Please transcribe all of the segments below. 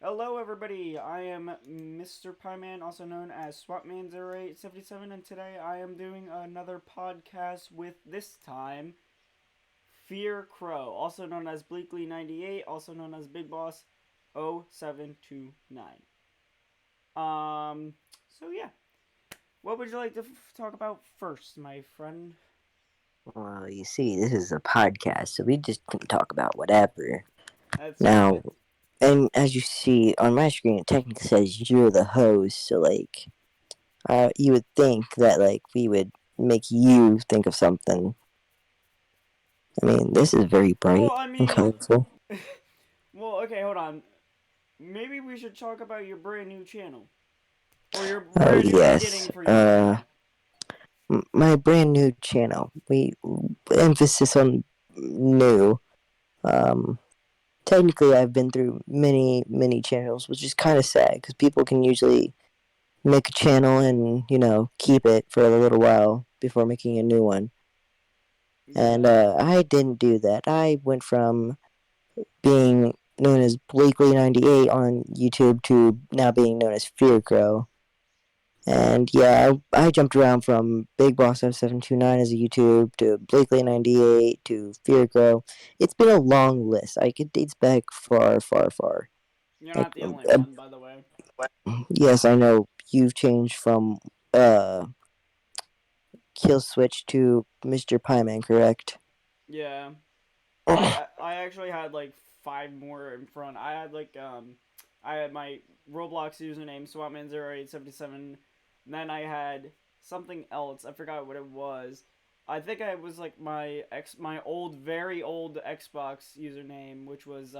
Hello, everybody. I am Mr. Pieman, also known as SwapMan0877, and today I am doing another podcast with this time FearCrow, also known as Bleakley98, also known as Big Boss 0729. Um, so yeah, what would you like to talk about first, my friend? Well, you see, this is a podcast, so we just can talk about whatever. That's Now, right. and as you see on my screen, it technically says you're the host, so you would think that we would make you think of something. I mean, this is very Well, bright I and mean, colorful. well, okay, hold on. Maybe we should talk about your brand new channel. Or your Oh brand new yes, beginning for your channel. my brand new channel. We emphasis on new. Um, Technically, I've been through many channels, which is kind of sad because people can usually make a channel and keep it for a little while before making a new one. And Yeah. I didn't do that. I went from being known as Blakely98 on YouTube to now being known as FearCrow. And yeah, I jumped around from Big Boss F729 as a YouTube to Blakely98 to FearCrow. It's been a long list. It dates back far. You're Like, not the only one, by the way. yes, I know you've changed from uh kill switch to Mr. Pieman, correct? Yeah. I actually had like five more in front. I had my Roblox username Swapman0877. Then I had something else. I forgot what it was. I think I was like my old very old Xbox username, which was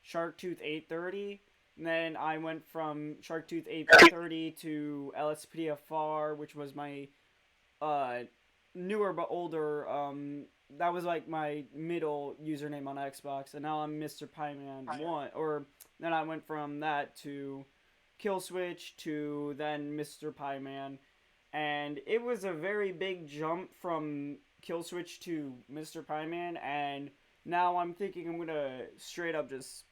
Sharktooth830. And then I went from Sharktooth830 to LSPDFR, which was my uh, newer but older. That was like my middle username on Xbox, and now I'm Mr. Pieman One. Or then I went from that to Kill Switch to then Mr. Pieman, and it was a very big jump from Kill Switch to Mr. Pieman, and now I'm thinking I'm gonna straight up just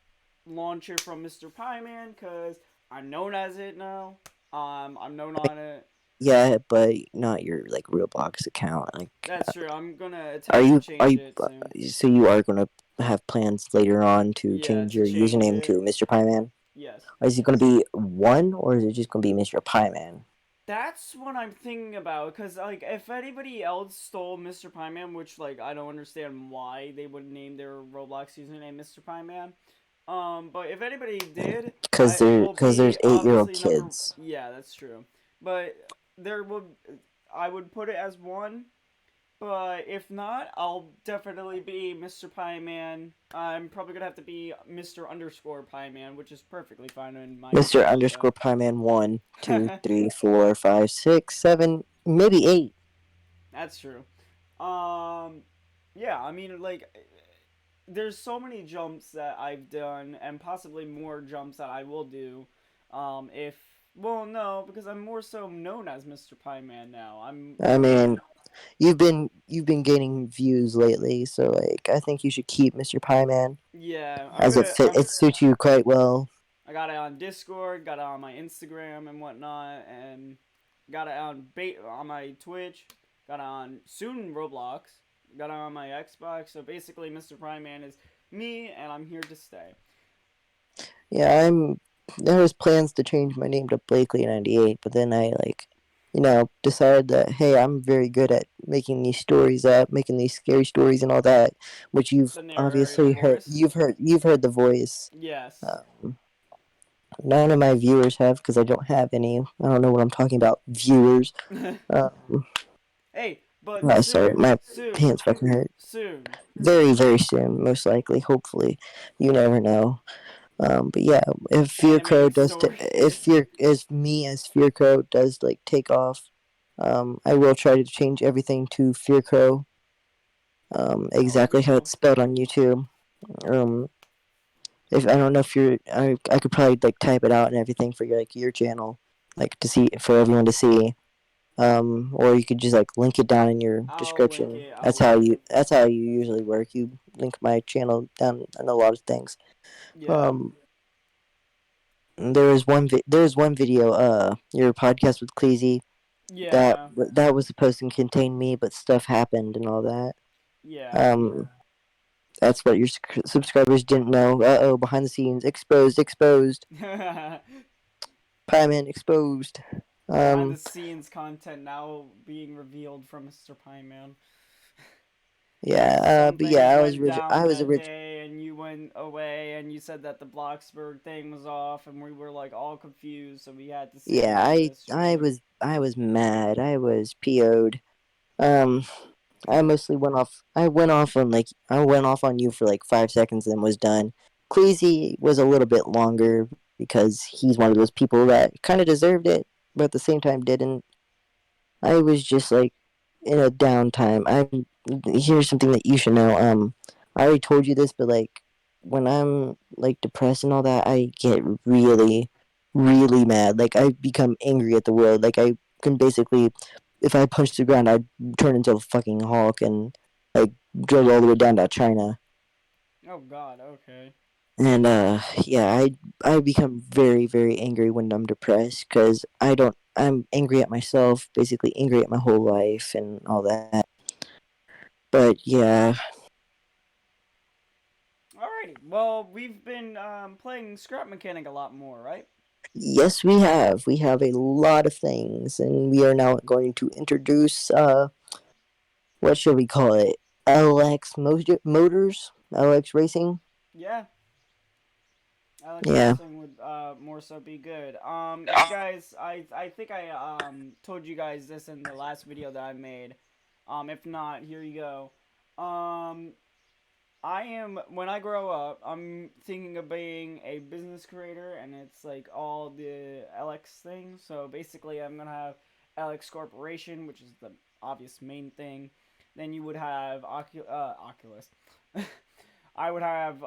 launch it from Mr. Pieman because I'm known as it now. I'm known on it. Yeah, but not your Roblox account. That's true. I'm gonna Are attempt to you change it soon. so you are gonna have plans later on to Yeah, change to your change username it. to Mr. Pieman? Yes. Is it gonna be one or is it just gonna be Mr. Pieman? That's what I'm thinking about, because, like, if anybody else stole Mr. Pieman, which, like, I don't understand why they would name their Roblox username Mr. Pieman. But if anybody did, Because it will there's be 8-year-old obviously number. kids. Yeah, that's true. But there would. I would put it as one. But if not, I'll definitely be Mr. Pie Man. I'm probably gonna have to be Mr. Underscore Pie Man, which is perfectly fine in my Mr. username. So Underscore Pieman 1, 2, 3, 4, 5, 6, 7, maybe 8. that's true. Um, yeah, I mean, like, there's so many jumps that I've done, and possibly more jumps that I will do. If well, no, because I'm more so known as Mr. Pie Man now. I'm I more. mean, you've been gaining views lately, so I think you should keep Mr. Pieman Yeah, I'm as gonna. it suits you quite well. I got it on Discord, got it on my Instagram and whatnot, and got it on my Twitch, got it on soon Roblox, got it on my Xbox. So basically, Mr. Prime Man is me, and I'm here to stay. Yeah, there was plans to change my name to Blakely98, but then I decided that hey, I'm very good at making these stories up, making these scary stories and all that, which you've The narrator obviously heard. voice. You've heard the voice. Yes. Um, None of my viewers have because I don't have any. I don't know what I'm talking about. Viewers. Um, Hey, but oh, sorry, soon, my soon, hands fucking hurt. soon. Very soon, most likely. Hopefully, you never know. But yeah, if Animated FearCrow story. if me as FearCrow does take off, I will try to change everything to FearCrow, Hell exactly how yeah. it's spelled on YouTube. Um, if I don't know if I could probably type it out and everything for your channel, to see for everyone to see. Or you could just link it down in your I'll link description. it. I'll link it. That's how you usually work. You link my channel down in a lot of things. Yeah. Um, There was one video, your podcast with Cleazy, Yeah, that was supposed to contain me, but stuff happened and all that. yeah. Um, that's what your subscribers didn't know. Oh, behind the scenes, exposed, exposed. Pie Man exposed. Behind the Um, scenes content now being revealed from Mr. Pine Man. yeah, but Something yeah, went down I was that original. day and you went away and you said that the Bloxburg thing was off and we were like all confused, so we had to save Yeah, you this way. I was mad. I was PO'd. Um, I went off on you for like 5 seconds and was done. Cleasy was a little bit longer because he's one of those people that kind of deserved it, but at the same time didn't. I was just like in a downtime. I'm Here's something that you should know. I already told you this, but like when I'm like depressed and all that, I get really, really mad. Like I become angry at the world. Like I can basically, if I punch the ground, I'd turn into a fucking Hulk and like drill all the way down to China. Oh god, okay. And yeah, I become very very angry when I'm depressed because I'm angry at myself, basically angry at my whole life and all that. But yeah, Alrighty. Well, we've been playing Scrap Mechanic a lot more, right? yes, we have. We have a lot of things, and we are now going to introduce what should we call it? Motors, LX Racing. Yeah, Alex Yeah. Racing would more so be good. If you guys, I think I told you guys this in the last video that I made. If not, here you go. Um, I am when I grow up, I'm thinking of being a business creator, and it's like all the LX things. So basically, I'm gonna have LX Corporation, which is the obvious main thing. Then you would have Oculus. I would have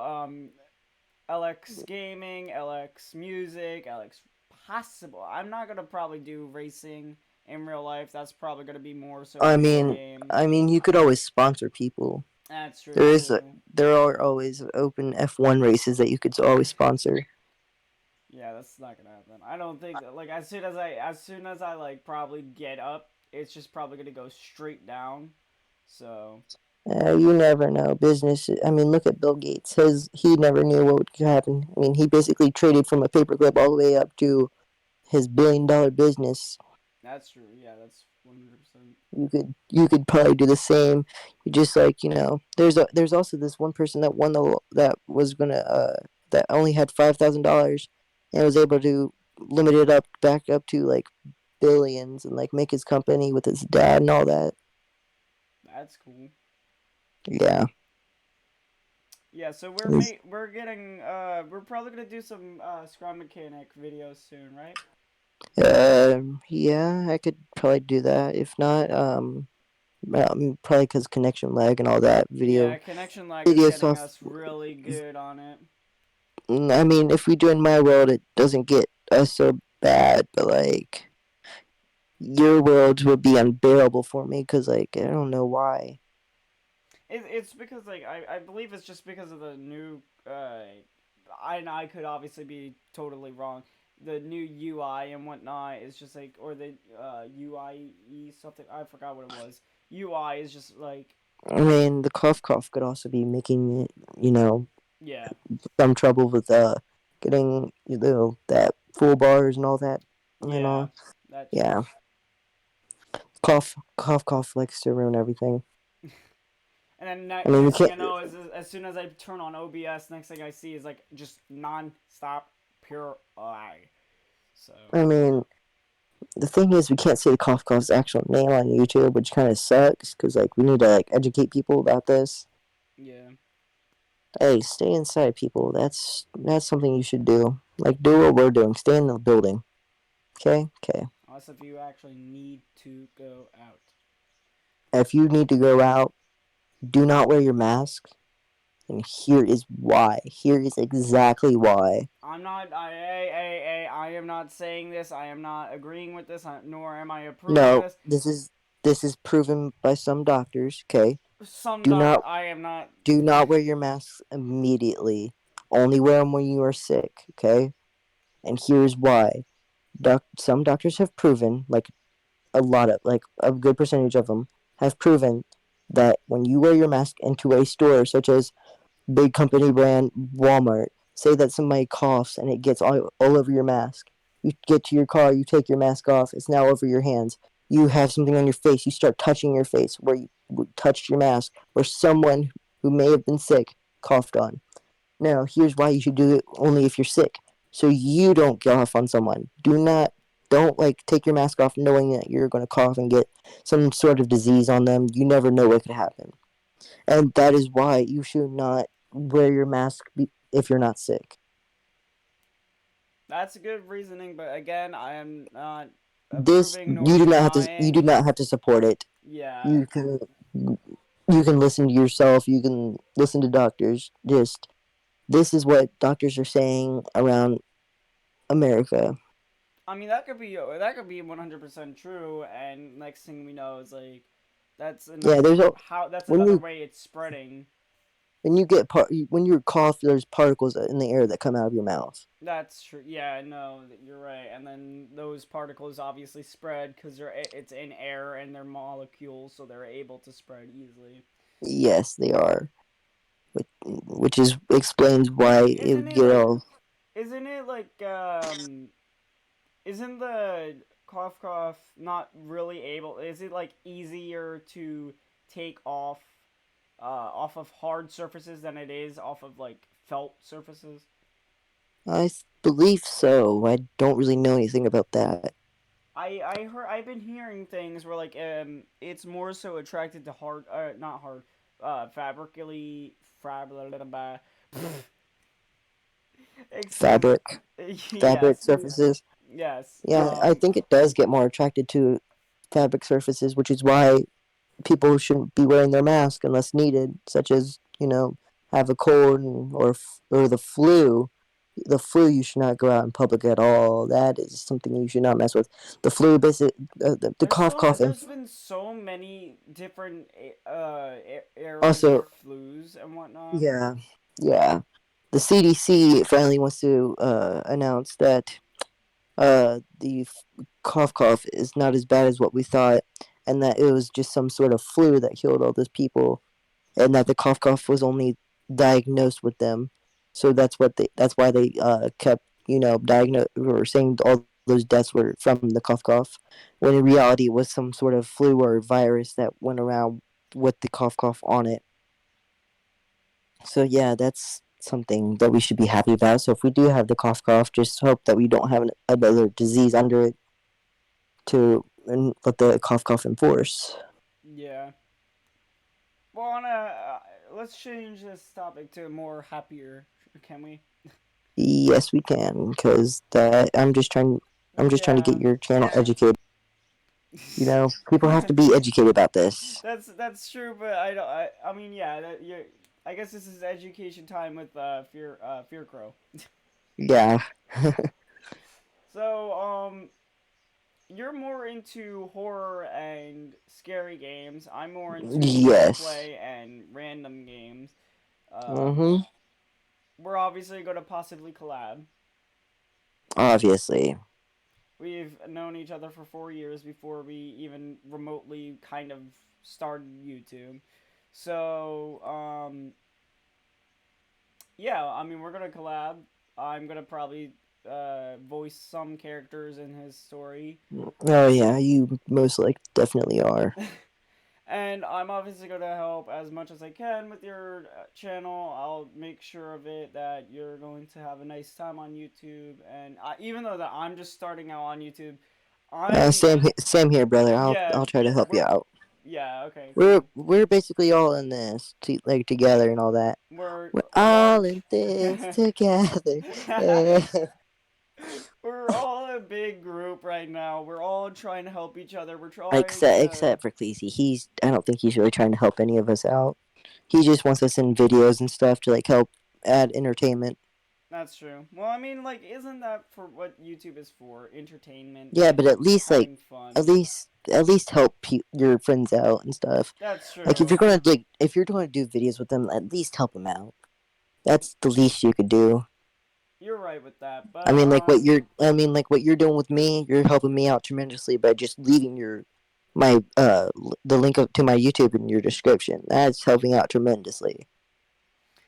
LX Gaming, LX Music, LX Possible. I'm not gonna probably do racing in real life. That's probably gonna be more so I video mean, games. you could always sponsor people. That's true There is a, too. there are always open F1 races that you could always sponsor. Yeah, that's not gonna happen. I don't think like as soon as I like probably get up, it's just probably gonna go straight down. So You never know. Business. I mean, look at Bill Gates. He never knew what would happen. I mean, he basically traded from a paperclip all the way up to his $1 billion business. that's true. Yeah, that's 100%. You could probably do the same. You just like there's also this one person that won the that was gonna that only had $5,000 and was able to limit it up back up to like billions and like make his company with his dad and all that. That's cool. Yeah. Yeah, so we're getting we're probably gonna do some Scrum Mechanic videos soon, right? Yeah, I could probably do that. If not, probably because connection lag and all that. Yeah, connection lag is Video getting soft. us really good on it. I mean, if we do in my world, it doesn't get us so bad, but like your world would be unbearable for me because like I don't know why. It's because like I believe it's just because of the new I could obviously be totally wrong. The new UI and whatnot is just like or the UIE something I forgot what it was. UI is just like I mean, the cough could also be making it, yeah some trouble with getting that full bars and all that and yeah all. that too. Yeah, cough likes to ruin everything. And then I mean, we next thing can't. I know is as soon as I turn on OBS, next thing I see is like just non-stop pure lag. So I mean, the thing is, we can't say the cough's actual name on YouTube, which kind of sucks because like we need to like educate people about this. yeah, Hey, stay inside, people. That's something you should do. Like, do what we're doing. Stay in the building. Okay, okay. unless if you actually need to go out. If you need to go out, do not wear your mask. And here is why. Here is exactly why. I'm not. I am not saying this. I am not agreeing with this. Nor am I approving No, this. this is proven by some doctors. Okay, Some do doctor. not I am not. do not wear your masks immediately. Only wear them when you are sick. Okay, and here's why. Some doctors have proven, like a lot of, like a good percentage of them, have proven that when you wear your mask into a store, such as big company brand Walmart, say that somebody coughs and it gets all over your mask. You get to your car, you take your mask off, it's now over your hands. You have something on your face, you start touching your face where you touched your mask, where someone who may have been sick coughed on. Now, here's why you should do it only if you're sick. So you don't get off on someone. Don't like take your mask off knowing that you're going to cough and get some sort of disease on them. You never know what could happen. And that is why you should not wear your mask if you're not sick. That's a good reasoning, but again, I am not This approving you nor do not have to you do denying. not have to support it. Yeah. You can you can listen to yourself, you can listen to doctors. Just this is what doctors are saying around America. I mean, that could be 100% true, and next thing we know is like that's Yeah, another there's a how that's when another you way it's spreading. when you cough, there's particles in the air that come out of your mouth. That's true. Yeah, no, you're right. And then those particles obviously spread because it's in air and they're molecules, so they're able to spread easily. Yes, they are, which is explains why it Isn't would it get like? all Isn't it like? Isn't the cough not really able? Is it like easier to take off of hard surfaces than it is off of like felt surfaces? believe so. I don't really know anything about that. I've been hearing things where like it's more so attracted to hard not hard fabrically fab excuse Fabric, fabric yes surfaces. yes Yeah, I think it does get more attracted to fabric surfaces, which is why people shouldn't be wearing their mask unless needed, such as have a cold or the flu. The flu, you should not go out in public at all. That is something you should not mess with. The flu, basically, the cough, and there's been so many different eras of also, flus and whatnot. yeah, yeah. The CDC finally wants to announce that the cough is not as bad as what we thought, and that it was just some sort of flu that killed all those people, and that the cough was only diagnosed with them. So that's why they kept diagnose or saying all those deaths were from the cough, when in reality it was some sort of flu or virus that went around with the cough on it. So yeah, that's something that we should be happy about. So if we do have the cough, just hope that we don't have another disease under it to and let the cough enforce. Yeah. Well, let's change this topic to more happier. Can we? Yes, we can, because that I'm just trying to get Yeah. your channel educated. People have to be educated about this. That's true, but I don't. I mean, yeah. I guess this is education time with FearCrow. Yeah. So you're more into horror and scary games. I'm more into Yes. gameplay and random games. Um, Mhm. we're obviously going to possibly collab. Obviously. We've known each other for 4 years before we even remotely kind of started YouTube. So, yeah, I mean, we're gonna collab. I'm gonna probably voice some characters in his story, Oh yeah, you most like definitely are. and I'm obviously gonna help as much as I can with your channel. I'll make sure of it that you're going to have a nice time on YouTube, and even though that I'm just starting out on YouTube, I'm Same here, brother. yeah I'll try to help you we're out. yeah okay We're cool we're basically all in this like together and all that. We're we're all all in this together. Eh. we're all a big group right now. We're all trying to help each other. We're trying Except to. for Cleasy. I don't think he's really trying to help any of us out. He just wants us in videos and stuff to like help add entertainment. That's true. Well, I mean, like, isn't that for what YouTube is for? Entertainment Yeah, but and at least having fun. at least help your friends out and stuff. That's Like true. if you're going to do videos with them, at least help them out. That's the least you could do. you're right with that. I But mean, like what you're doing with me, you're helping me out tremendously by just leaving the link to my YouTube in your description. That's helping out tremendously.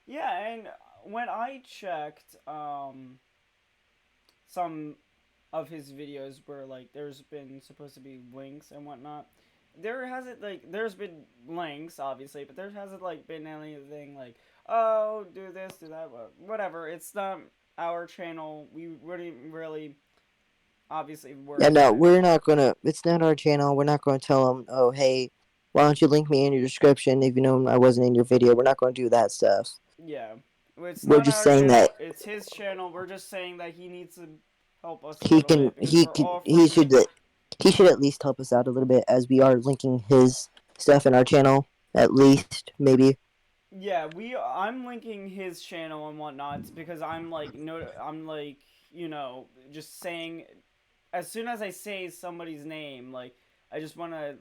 yeah, and when I checked some of his videos where like there's been supposed to be links and whatnot, there hasn't like there's been links obviously, but there hasn't like been anything like, oh, do this, do that, whatever. It's not our channel. We wouldn't really obviously Yeah, worry no, about it. we're not gonna. It's not our channel. We're not gonna tell them, oh, hey, why don't you link me in your description if you know I wasn't in your video. We're not gonna do that stuff. Yeah, it's We're not just our saying that channel. It's his channel. We're just saying that he needs to help us a he little can, bit because we're all he from. should, he should at least help us out a little bit as we are linking his stuff in our channel. At least, maybe. Yeah, we. I'm linking his channel and whatnot because I'm like no. I'm like just saying. As soon as I say somebody's name, like I just want to,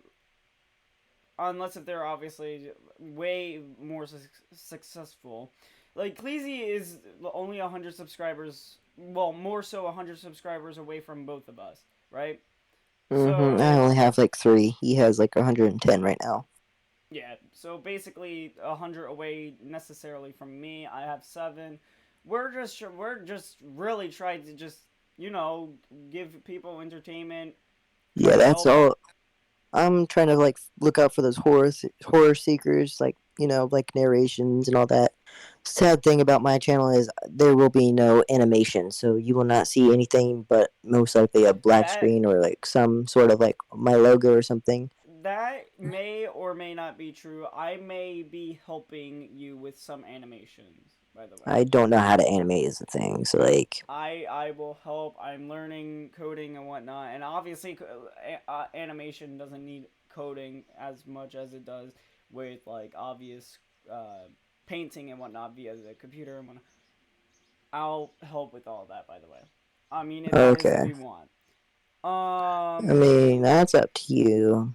unless if they're obviously way more successful. Like xCleazy is only 100 subscribers. Well, more so 100 subscribers away from both of us, right? I So only have like 3. He has like 110 right now. yeah, so basically 100 away necessarily from me. I have 7. We're just really trying to just you know give people entertainment, try Yeah, to that's help. all. I'm trying to like look out for those horror seekers, like like narrations and all that. Sad thing about my channel is there will be no animation, so you will not see anything but most likely a black That screen or like some sort of like my logo or something. that may or may not be true. I may be helping you with some animations, by the way. I don't know how to animate is the thing, so like I will help. I'm learning coding and whatnot, and obviously, animation doesn't need coding as much as it does with like obvious uh, painting and whatnot via the computer and whatnot. I'll help with all that, by the way. I mean, if that is if okay. you want. I mean that's up to you.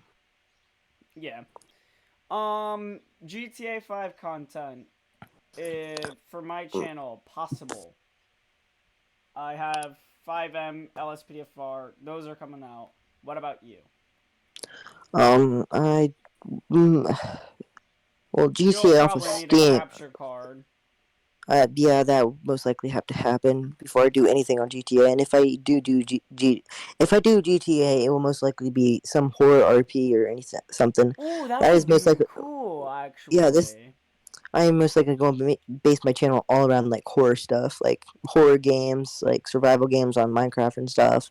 Yeah. GTA 5 content for my channel possible. I have 5M LSPDFR. Those are coming out. What about you? I mm, well You'll GTA off of probably need a Steam. capture card. Yeah, that would most likely have to happen before I do anything on GTA. And if I if I do GTA, it will most likely be some horror RP or any something. Oh, that That would is most be likely. cool, Yeah, this actually. I am most likely going to base my channel all around like horror stuff, like horror games, like survival games on Minecraft and stuff.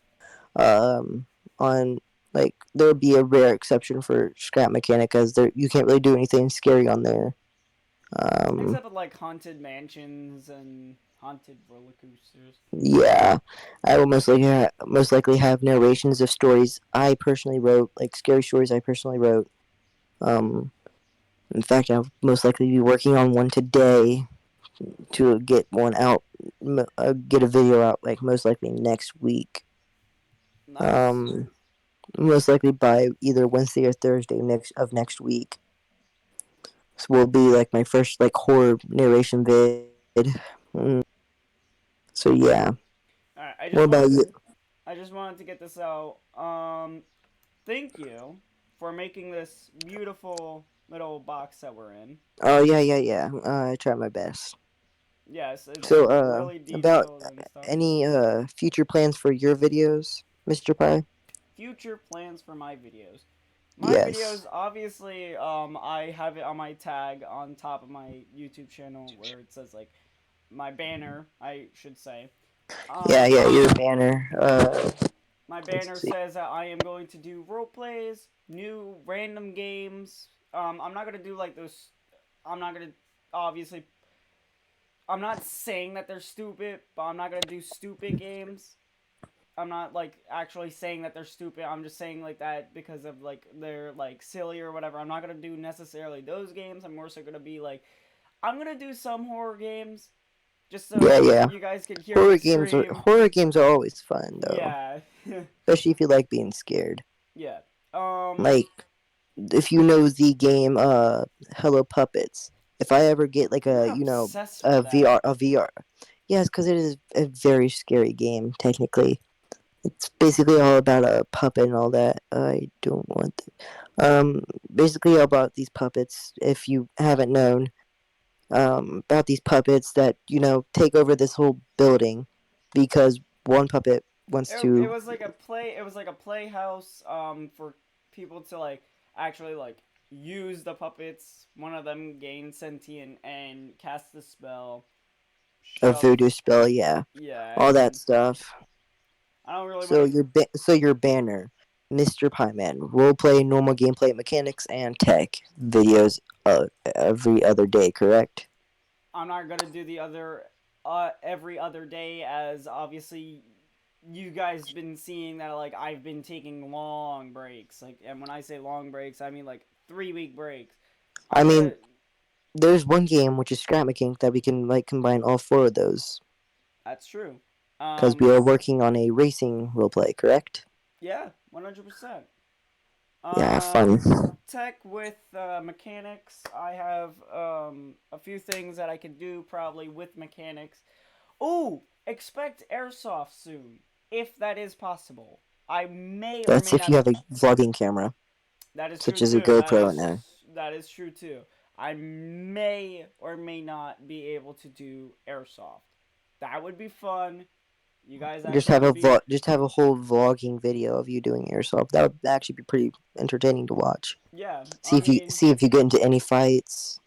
Um, on like there would be a rare exception for Scrap Mechanicas. There you can't really do anything scary on there. Um, Except for like haunted mansions and haunted roller coasters. Yeah, I will most likely have narrations of stories I personally wrote, like scary stories I personally wrote. Um, in fact, I'll most likely be working on one today to get one out, get a video out, like most likely next week. Nice. Um, most likely by either Wednesday or Thursday next week. So will be like my first like horror narration vid. Mm, so yeah. All right. What about you? I just wanted to get this out. Thank you for making this beautiful little box that we're in. Oh yeah. I try my best. Yes, it's So, really about detailed and stuff. any future plans for your videos, Mr. Pie? Future plans for my videos. My Yes. videos, obviously, I have it on my tag on top of my YouTube channel where it says like my banner, I should say. Yeah, Um, your banner. my Let's banner see. says that I am going to do role plays, new random games. I'm not gonna do like those. I'm not gonna obviously. I'm not saying that they're stupid, but I'm not gonna do stupid games. I'm not like actually saying that they're stupid. I'm just saying like that because of like they're like silly or whatever. I'm not gonna do necessarily those games. I'm more so gonna be like I'm gonna do some horror games just so Yeah. you guys can hear me scream. Horror games are always fun though, Yeah, especially if you like being scared. yeah. Um, Like if you know the game Hello Puppets. If I ever get like you're a obsessed with a that. VR. Yes, because it is a very scary game. Technically, it's basically all about a puppet and all that. I don't want. Basically all about these puppets. If you haven't known, about these puppets that take over this whole building because one puppet wants It to. was like a play. It was like a playhouse for people to like actually like use the puppets. One of them gained sentient and cast the spell. A Shove. voodoo spell, yeah, Yeah, all that and stuff. I don't really So want to. your banner, Mr. Pieman, roleplay, normal gameplay mechanics, and tech videos every other day. Correct? I'm not gonna do the other every other day, as obviously you guys been seeing that like I've been taking long breaks. Like, and when I say long breaks, I mean like 3 week breaks. I I'm mean, gonna. there's one game which is Scrap Mechanic that we can like combine all four of those That's true. because we are working on a racing roleplay. Correct? Yeah, 100%. Yeah, fun. Tech with mechanics. I have a few things that I can do probably with mechanics. Ooh, expect airsoft soon, if that is possible. I may or That's may if you not. have a vlogging camera, That is true such as a too. GoPro in there. That is true too. I may or may not be able to do airsoft. That would be fun. You guys actually would be. Just have a whole vlogging video of you doing airsoft. That would actually be pretty entertaining to watch. Yeah, I mean, See if you get into any fights.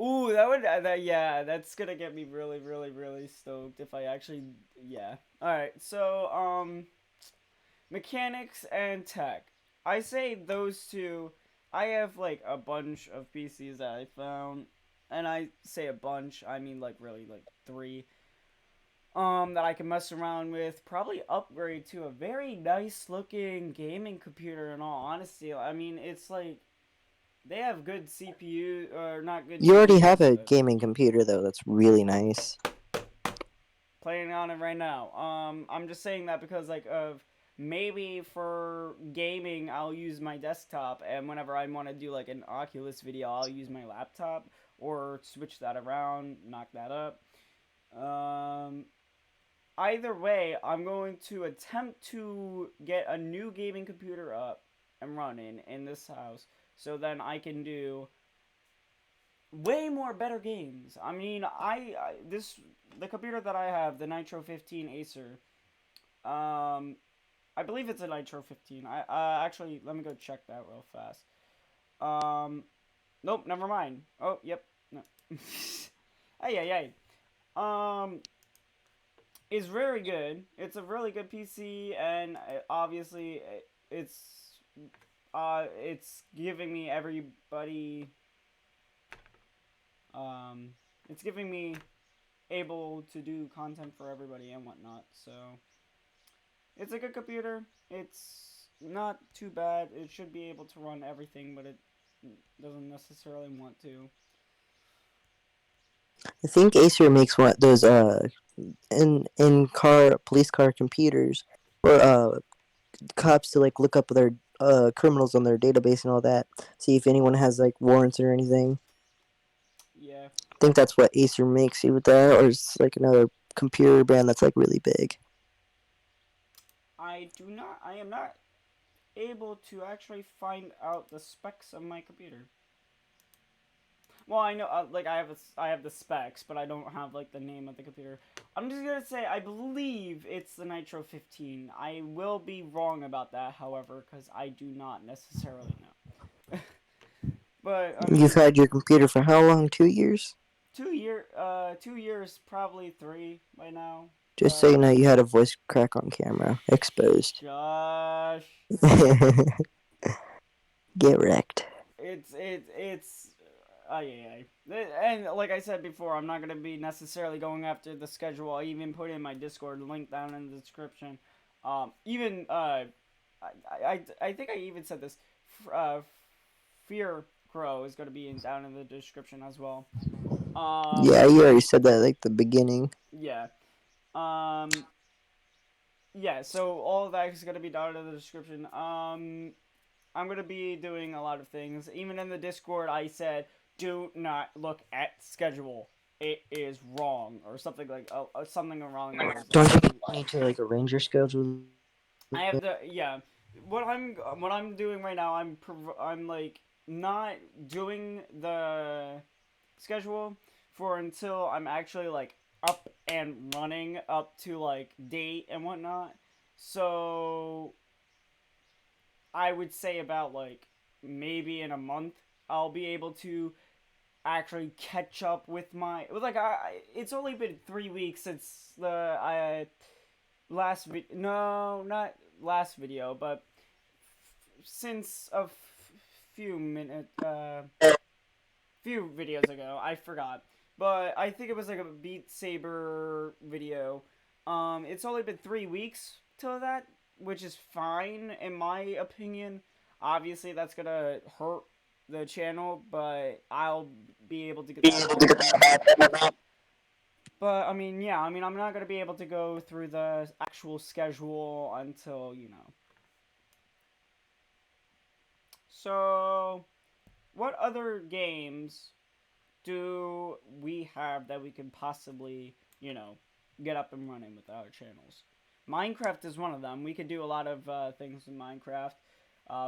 ooh, that would yeah, that's gonna get me really, really, really stoked if I actually yeah. All right, so mechanics and tech. I say those two. I have like a bunch of PCs that I found, and I say a bunch, I mean like really like three. That I can mess around with. Probably upgrade to a very nice looking gaming computer. In all honesty, I mean it's like they have good CPU or not good You already have GPUs, a but gaming computer though. That's really nice. playing on it right now. I'm just saying that because like of maybe for gaming I'll use my desktop, and whenever I want to do like an Oculus video, I'll use my laptop or switch that around, knock that up. Um, Either way, I'm going to attempt to get a new gaming computer up and running in this house, so then I can do way more better games. I mean, I this the computer that I have, the Nitro 15 Acer. Um, I believe it's a Nitro 15. I actually let me go check that real fast. Um, nope, never mind. Oh, yep. No. Hey, hey, hey. Um, is very good. It's a really good PC, and obviously it's giving me everybody um it's giving me able to do content for everybody and whatnot. So it's a good computer. It's not too bad. It should be able to run everything, but it doesn't necessarily want to. I think Acer makes one those in car police car computers for cops to like look up their criminals on their database and all that. See if anyone has like warrants or anything. Yeah, I think that's what Acer makes you with that, or it's like another computer brand that's like really big. I am not able to actually find out the specs of my computer. Well, I know, like I have the specs, but I don't have like the name of the computer. I'm just gonna say I believe it's the Nitro 15. I will be wrong about that, however, because I do not necessarily know. But I You've mean, had your computer for how long? 2 years? 2 years, probably three by now. Just so you know, you had a voice crack on camera. Exposed. Josh, Get wrecked. it's yeah, yeah. And like I said before, I'm not gonna be necessarily going after the schedule. I even put in my Discord link down in the description. Even I think I even said this. FearCrow is gonna be down in the description as well. Yeah, you already said that at like the beginning. Yeah. Um, yeah. So all of that is gonna be down in the description. I'm gonna be doing a lot of things. Even in the Discord, I said, do not look at schedule. it is wrong or something like something along those Don't lines. you need to like arrange your schedule? I have the yeah. What I'm doing right now. I'm like not doing the schedule for until I'm actually like up and running up to like date and whatnot. So I would say about like maybe in a month I'll be able to actually catch up with my like it's only been 3 weeks since the no, not last video, but since few minute few videos ago. I forgot, but I think it was like a Beat Saber video. It's only been 3 weeks till that, which is fine in my opinion. Obviously, that's gonna hurt the channel, but I'll be able to get that back on the map. But I mean, yeah, I mean, I'm not gonna be able to go through the actual schedule until So, what other games do we have that we can possibly, get up and running with our channels? Minecraft is one of them. We could do a lot of things in Minecraft.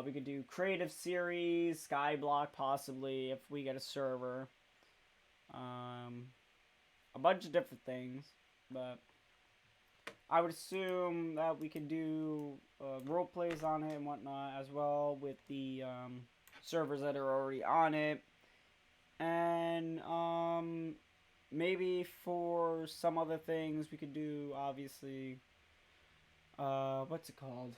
We could do creative series, Skyblock possibly if we get a server. Um, a bunch of different things, but I would assume that we could do role plays on it and whatnot as well with the servers that are already on it. And maybe for some other things we could do obviously what's it called?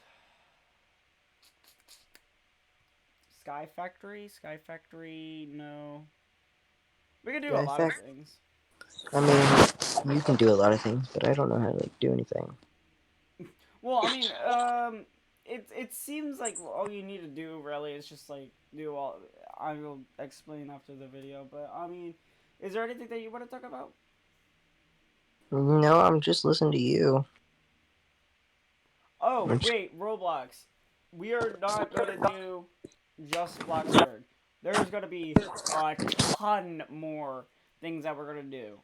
Sky Factory? Sky Factory, no. We could do a Yeah, in lot of fact, things. I mean, you can do a lot of things, but I don't know how to like do anything. Well, I mean, it seems like all you need to do really is just like do all. I will explain after the video, but I mean, is there anything that you want to talk about? No, I'm just listening to you. Oh I'm just, wait, Roblox. We are not gonna do just Block Squared. There's gonna be a ton more things that we're gonna do.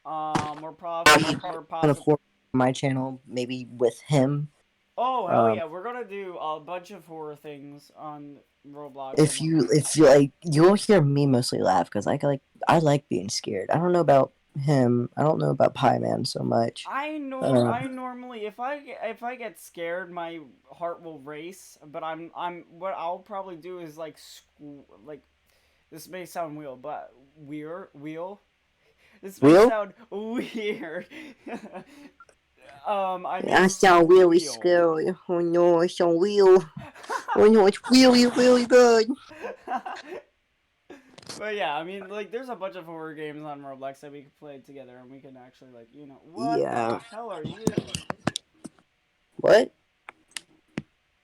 We're kind of possibly. horror on my channel, maybe with him. Oh hell Um, yeah, we're gonna do a bunch of horror things on Roblox and whatnot. if you like, you'll hear me mostly laugh because I like being scared. I don't know about him. I don't know about Pie Man so much. Uh, I normally if I get scared, my heart will race. But I'm what I'll probably do is like like this may sound weird, but wheel. This may Will? sound weird. I may I sound really squeal. scary. Oh no, I sound real. Oh no, it's really, really bad. But yeah, I mean, like, there's a bunch of horror games on Roblox that we could play together, and we can actually, like, what the Yeah. hell are you? What?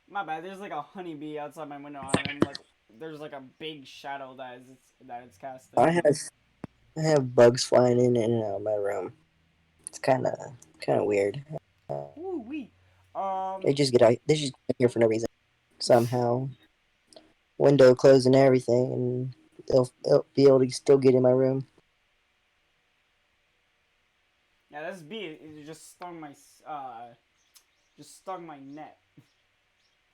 My bad. There's like a honeybee outside my window, and then like there's like a big shadow that it's I casting. have I have bugs flying in and out of my room. It's kind of weird. Woo wee. They Um. just get out. They just get here for no reason. Somehow, window closed and everything, and they'll be able to still get in my room. Yeah, this bee it just stung my net.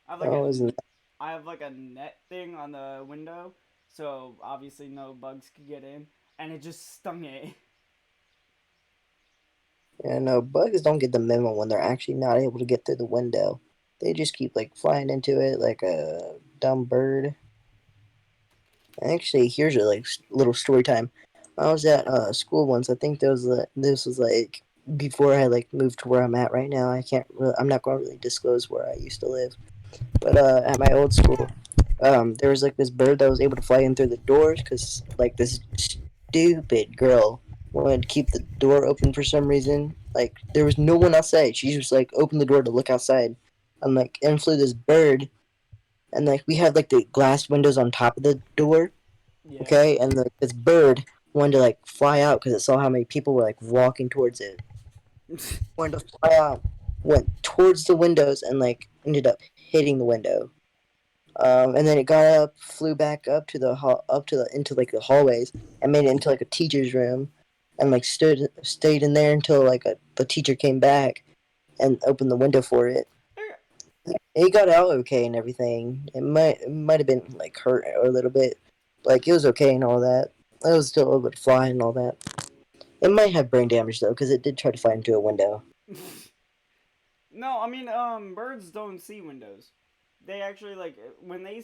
I have like a Oh, isn't I have like a net thing on the window, so obviously no bugs could get in, and it just stung it. Yeah, no, bugs don't get the memo when they're actually not able to get through the window. They just keep like flying into it like a dumb bird. Actually, here's a like little story time. I was at school once. I think this was like before I like moved to where I'm at right now. I'm not going to really disclose where I used to live, but at my old school, there was like this bird that was able to fly in through the doors because like this stupid girl wanted to keep the door open for some reason. Like there was no one outside. She just like opened the door to look outside, and like in flew this bird. And like we had like the glass windows on top of the door, Yeah. okay, and this bird wanted to like fly out because it saw how many people were like walking towards it. Wanted to fly out, went towards the windows, and like ended up hitting the window. And then it got up, flew back up to the into like the hallways, and made it into like a teacher's room. and like stayed in there until like the teacher came back and opened the window for it. He got out okay and everything. It might have been like hurt a little bit, like it was okay and all that. It was still able to fly and all that. It might have brain damage though, because it did try to fly into a window. No, I mean, birds don't see windows. They actually like when they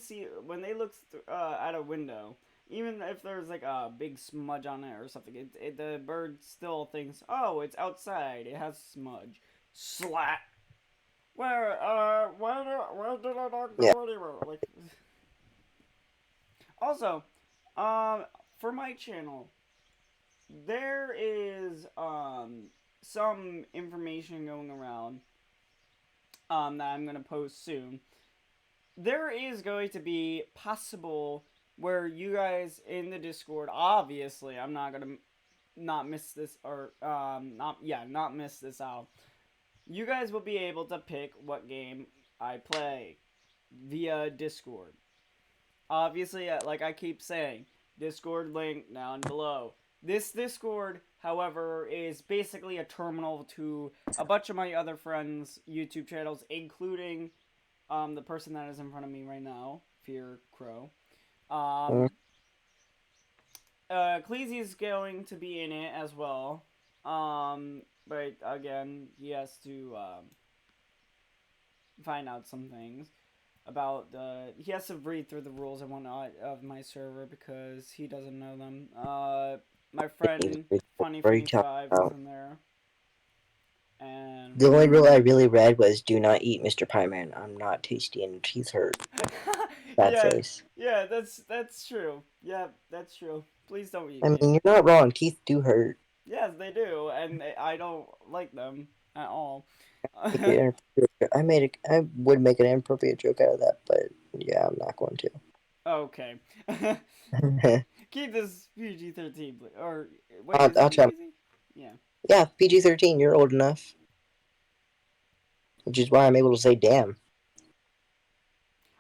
look at a window, even if there's like a big smudge on it or something, the bird still thinks, oh, it's outside. It has smudge. Slap. Where did I not Yeah. go anywhere? Like, also, um, for my channel, there is some information going around that I'm gonna post soon. There is going to be possible where you guys in the Discord, obviously, I'm not gonna not miss this or not miss this out. You guys will be able to pick what game I play via Discord. Obviously, like I keep saying, Discord link down below. This Discord, however, is basically a terminal to a bunch of my other friends' YouTube channels, including the person that is in front of me right now, FearCrow. Mm. Um, xCleazy is going to be in it as well. But again, he has to find out some things about the. He has to read through the rules and whatnot of my server because he doesn't know them. My friend Funny What are you Funny talking Fives is about? in there, and The only rule I really read was do not eat Mr. Pie Man. I'm not tasty and teeth hurt. Sad yeah, face. yeah, that's true. Yeah, that's true. Please don't eat I me. mean, you're not wrong. Teeth do hurt. Yes, they do, and I don't like them at all. I would make an inappropriate joke out of that, but yeah, I'm not going Okay. to. Keep this PG-13, or wait, is it I'll try. PG? Yeah. Yeah, PG-13. You're old enough, which is why I'm able to say damn.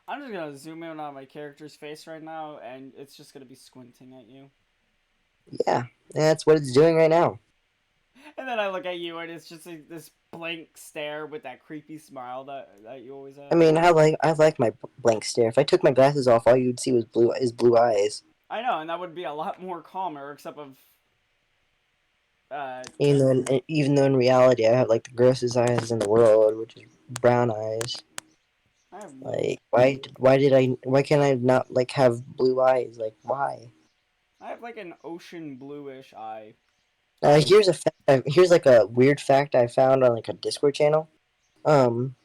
I'm just gonna zoom in on my character's face right now, and it's just gonna be squinting at you. Yeah, that's what it's doing right now. And then I look at you, and it's just like this blank stare with that creepy smile that you always I have. mean, I like my blank stare. If I took my glasses off, all you'd see was blue eyes. I know, and that would be a lot more calmer, except of Even though in reality, I have like the grossest eyes in the world, which is brown eyes. I have no. Like, why can't I not like have blue eyes? Like, why? I have like an ocean bluish eye. Here's a here's like a weird fact I found on like a Discord channel. Um,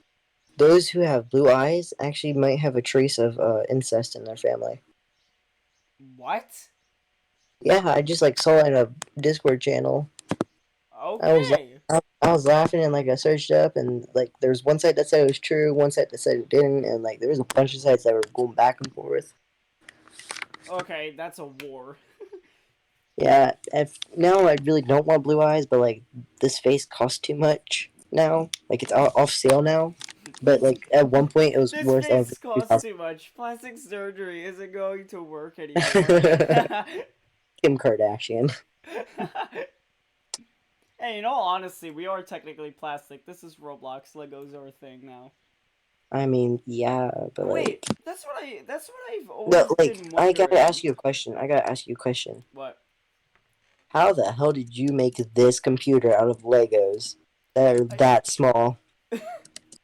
those who have blue eyes actually might have a trace of incest in their family. What? Yeah, I just like saw it in a Discord channel. I was Okay. I was laughing and like I searched up and like there was one site that said it was true, one site that said it didn't, and like there was a bunch of sites that were going back and forth. Okay, that's a war. Yeah, now I really don't want blue eyes, but like this face costs too much now. Like it's off sale now. But like at one point it was This worth over face costs 2,000. too much. Plastic surgery isn't going to work anymore. Kim Kardashian. Hey, in all honesty, we are technically plastic. This is Roblox. Legos are a thing now. I mean, yeah, but like Wait, that's what I've no, always like been I gotta wondering. ask you a question. I gotta ask you a question. What? How the hell did you make this computer out of Legos that are I that small?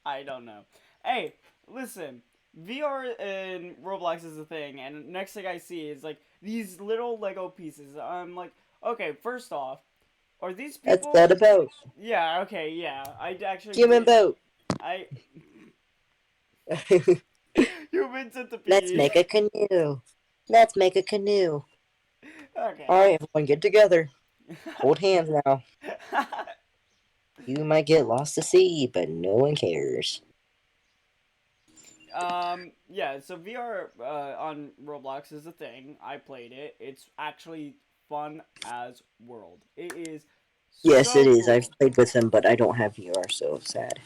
I don't know. Hey, listen. VR in Roblox is a thing, and next thing I see is like these little Lego pieces. I'm like, okay, first off, are these That's that people? about Yeah, okay, yeah. I actually human did. boat. I human Let's centipede. make a canoe. Let's make a canoe. All Okay. right, everyone, get together. Hold hands now. You might get lost to sea, but no one cares. Yeah, so VR on Roblox is a thing. I played it. It's actually fun as world. It is Yes, it so is. I've cool. played with them, but I don't have VR, so sad.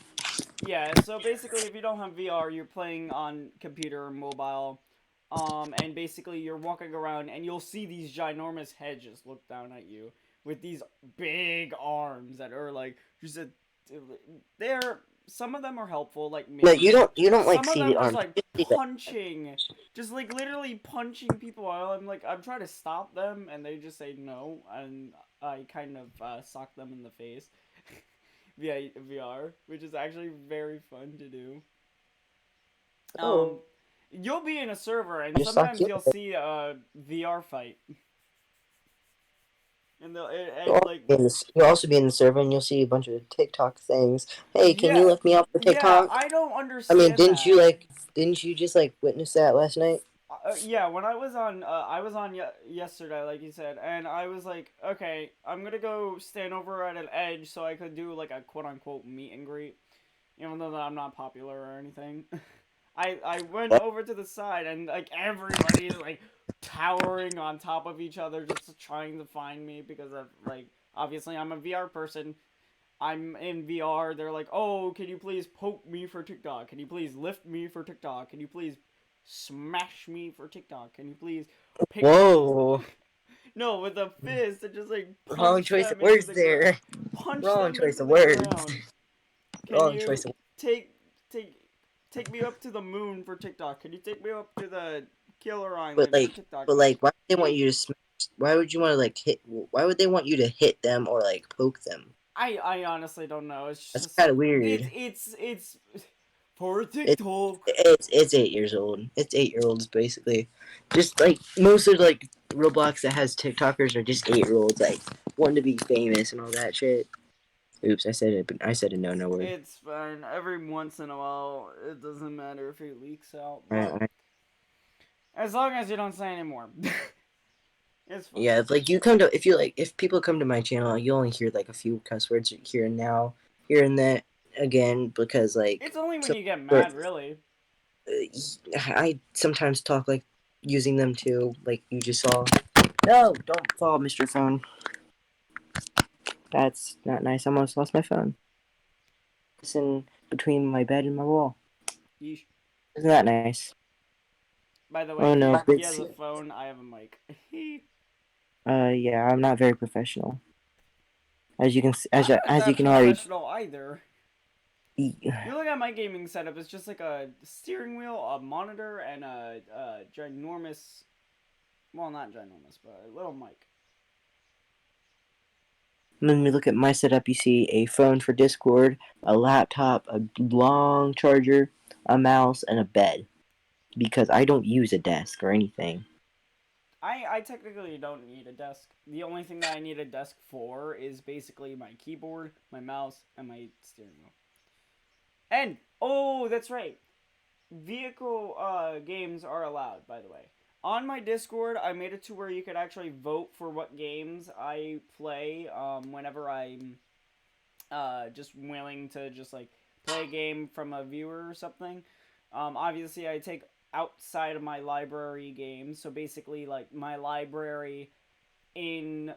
Yeah, so basically if you don't have VR, you're playing on computer or mobile. And basically you're walking around and you'll see these ginormous hedges look down at you. with these big arms that are like just a, they're some of them are helpful, like No, maybe you don't like some of see the them just arms. like You just see punching, just like literally punching people while I'm like I'm trying to stop them and they just say no and I kind of sock them in the face via VR, which is actually very fun to do. Um, oh, you'll be in a server and you suck. sometimes Yeah. you'll see a VR fight, and they'll You'll and also like be in the, you'll also be in the server and you'll see a bunch of TikTok things. Hey, can you yeah, lift me up for yeah. TikTok? I don't I mean, understand that. didn't you just like witness that last night? Yeah, when I was on yesterday, like you said, and I was like, okay, I'm gonna go stand over at an edge so I could do like a quote unquote meet and greet, even though I'm not popular or anything. I went What? over to the side and like everybody's like towering on top of each other just trying to find me because of like obviously I'm a VR person. I'm in VR. They're like, "Oh, can you please poke me for TikTok? Can you please lift me for TikTok? Can you please smash me for TikTok? Can you please pick Whoa! no with a fist and just like Wrong punch choice of them into words the ground, there. punch Wrong them choice into of the words. ground? Can Wrong you choice of. take take take me up to the moon for TikTok? Can you take me up to the Killer But Island for like, TikTok? but Like, like, why would they want you to smash? Why would you want to like hit? Why would they want you to hit them or like poke them? I honestly don't know. It's That's just kind of weird. it's for It, TikTok. it's 8 years old. It's 8-year-olds basically. Just like most of like Roblox that has TikTokers are just 8-year-olds like wanting to be famous and all that shit. Oops, I said it. But I said a no word. It's fine. Every once in a while, it doesn't matter if it leaks out, I, but I, as long as you don't say anymore, it's fine. yeah, if people come to my channel, you only hear like a few cuss words here and now, here and there again because like It's only when some you get but mad, really. I sometimes talk like using them too, like you just saw. No, don't fall, Mr. Phone. That's not nice. I almost lost my phone. It's in between my bed and my wall. Yeesh. Isn't that nice? By the way, Oh no, he has it's a phone. I have a mic. yeah, I'm not very professional. As you can I'm not as you that can already. professional either. You look at my gaming setup. It's just like a steering wheel, a monitor, and a ginormous. Well, not ginormous, but a little mic. When we look at my setup, you see a phone for Discord, a laptop, a long charger, a mouse, and a bed. Because I don't use a desk or anything. I technically don't need a desk. The only thing that I need a desk for is basically my keyboard, my mouse, and my steering wheel. And oh, that's right. Vehicle games are allowed, by the way. On my Discord, I made it to where you could actually vote for what games I play whenever I'm just willing to just like play a game from a viewer or something. Obviously, I take outside of my library games, so basically like my library in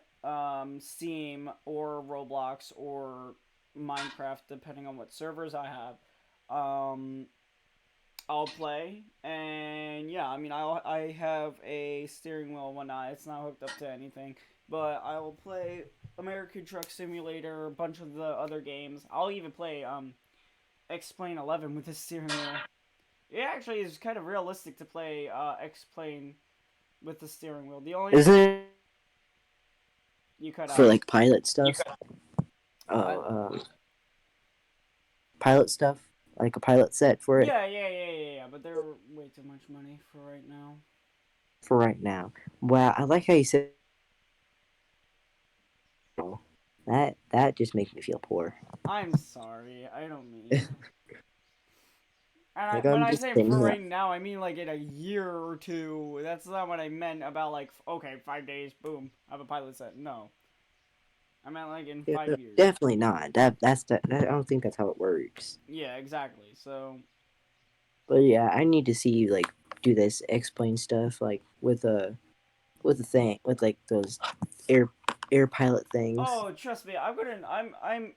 Steam or Roblox or Minecraft, depending on what servers I have. I'll play, and yeah, I mean, I have a steering wheel and whatnot. It's not hooked up to anything, but I will play American Truck Simulator, a bunch of the other games. I'll even play X-Plane 11 with the steering wheel. It actually is kind of realistic to play X-Plane with the steering wheel. The only Isn't it you cut for out. like pilot stuff? What? Oh, pilot stuff? Like a pilot set for it Yeah. But they're way too much money for right now. for right now. Wow, I like how you said that just makes me feel poor. I'm sorry. I don't mean. And Like when I'm I just say saying, for yeah. right now, I mean like in a year or two. That's not what I meant about like, okay, 5 days, boom, I have a pilot set. No. I meant like in Yeah, 5 years. definitely not. I don't think that's how it works. Yeah, exactly. So, But yeah, I need to see you like do this explain stuff like with a thing with like those air air pilot things. oh, trust me, I'm,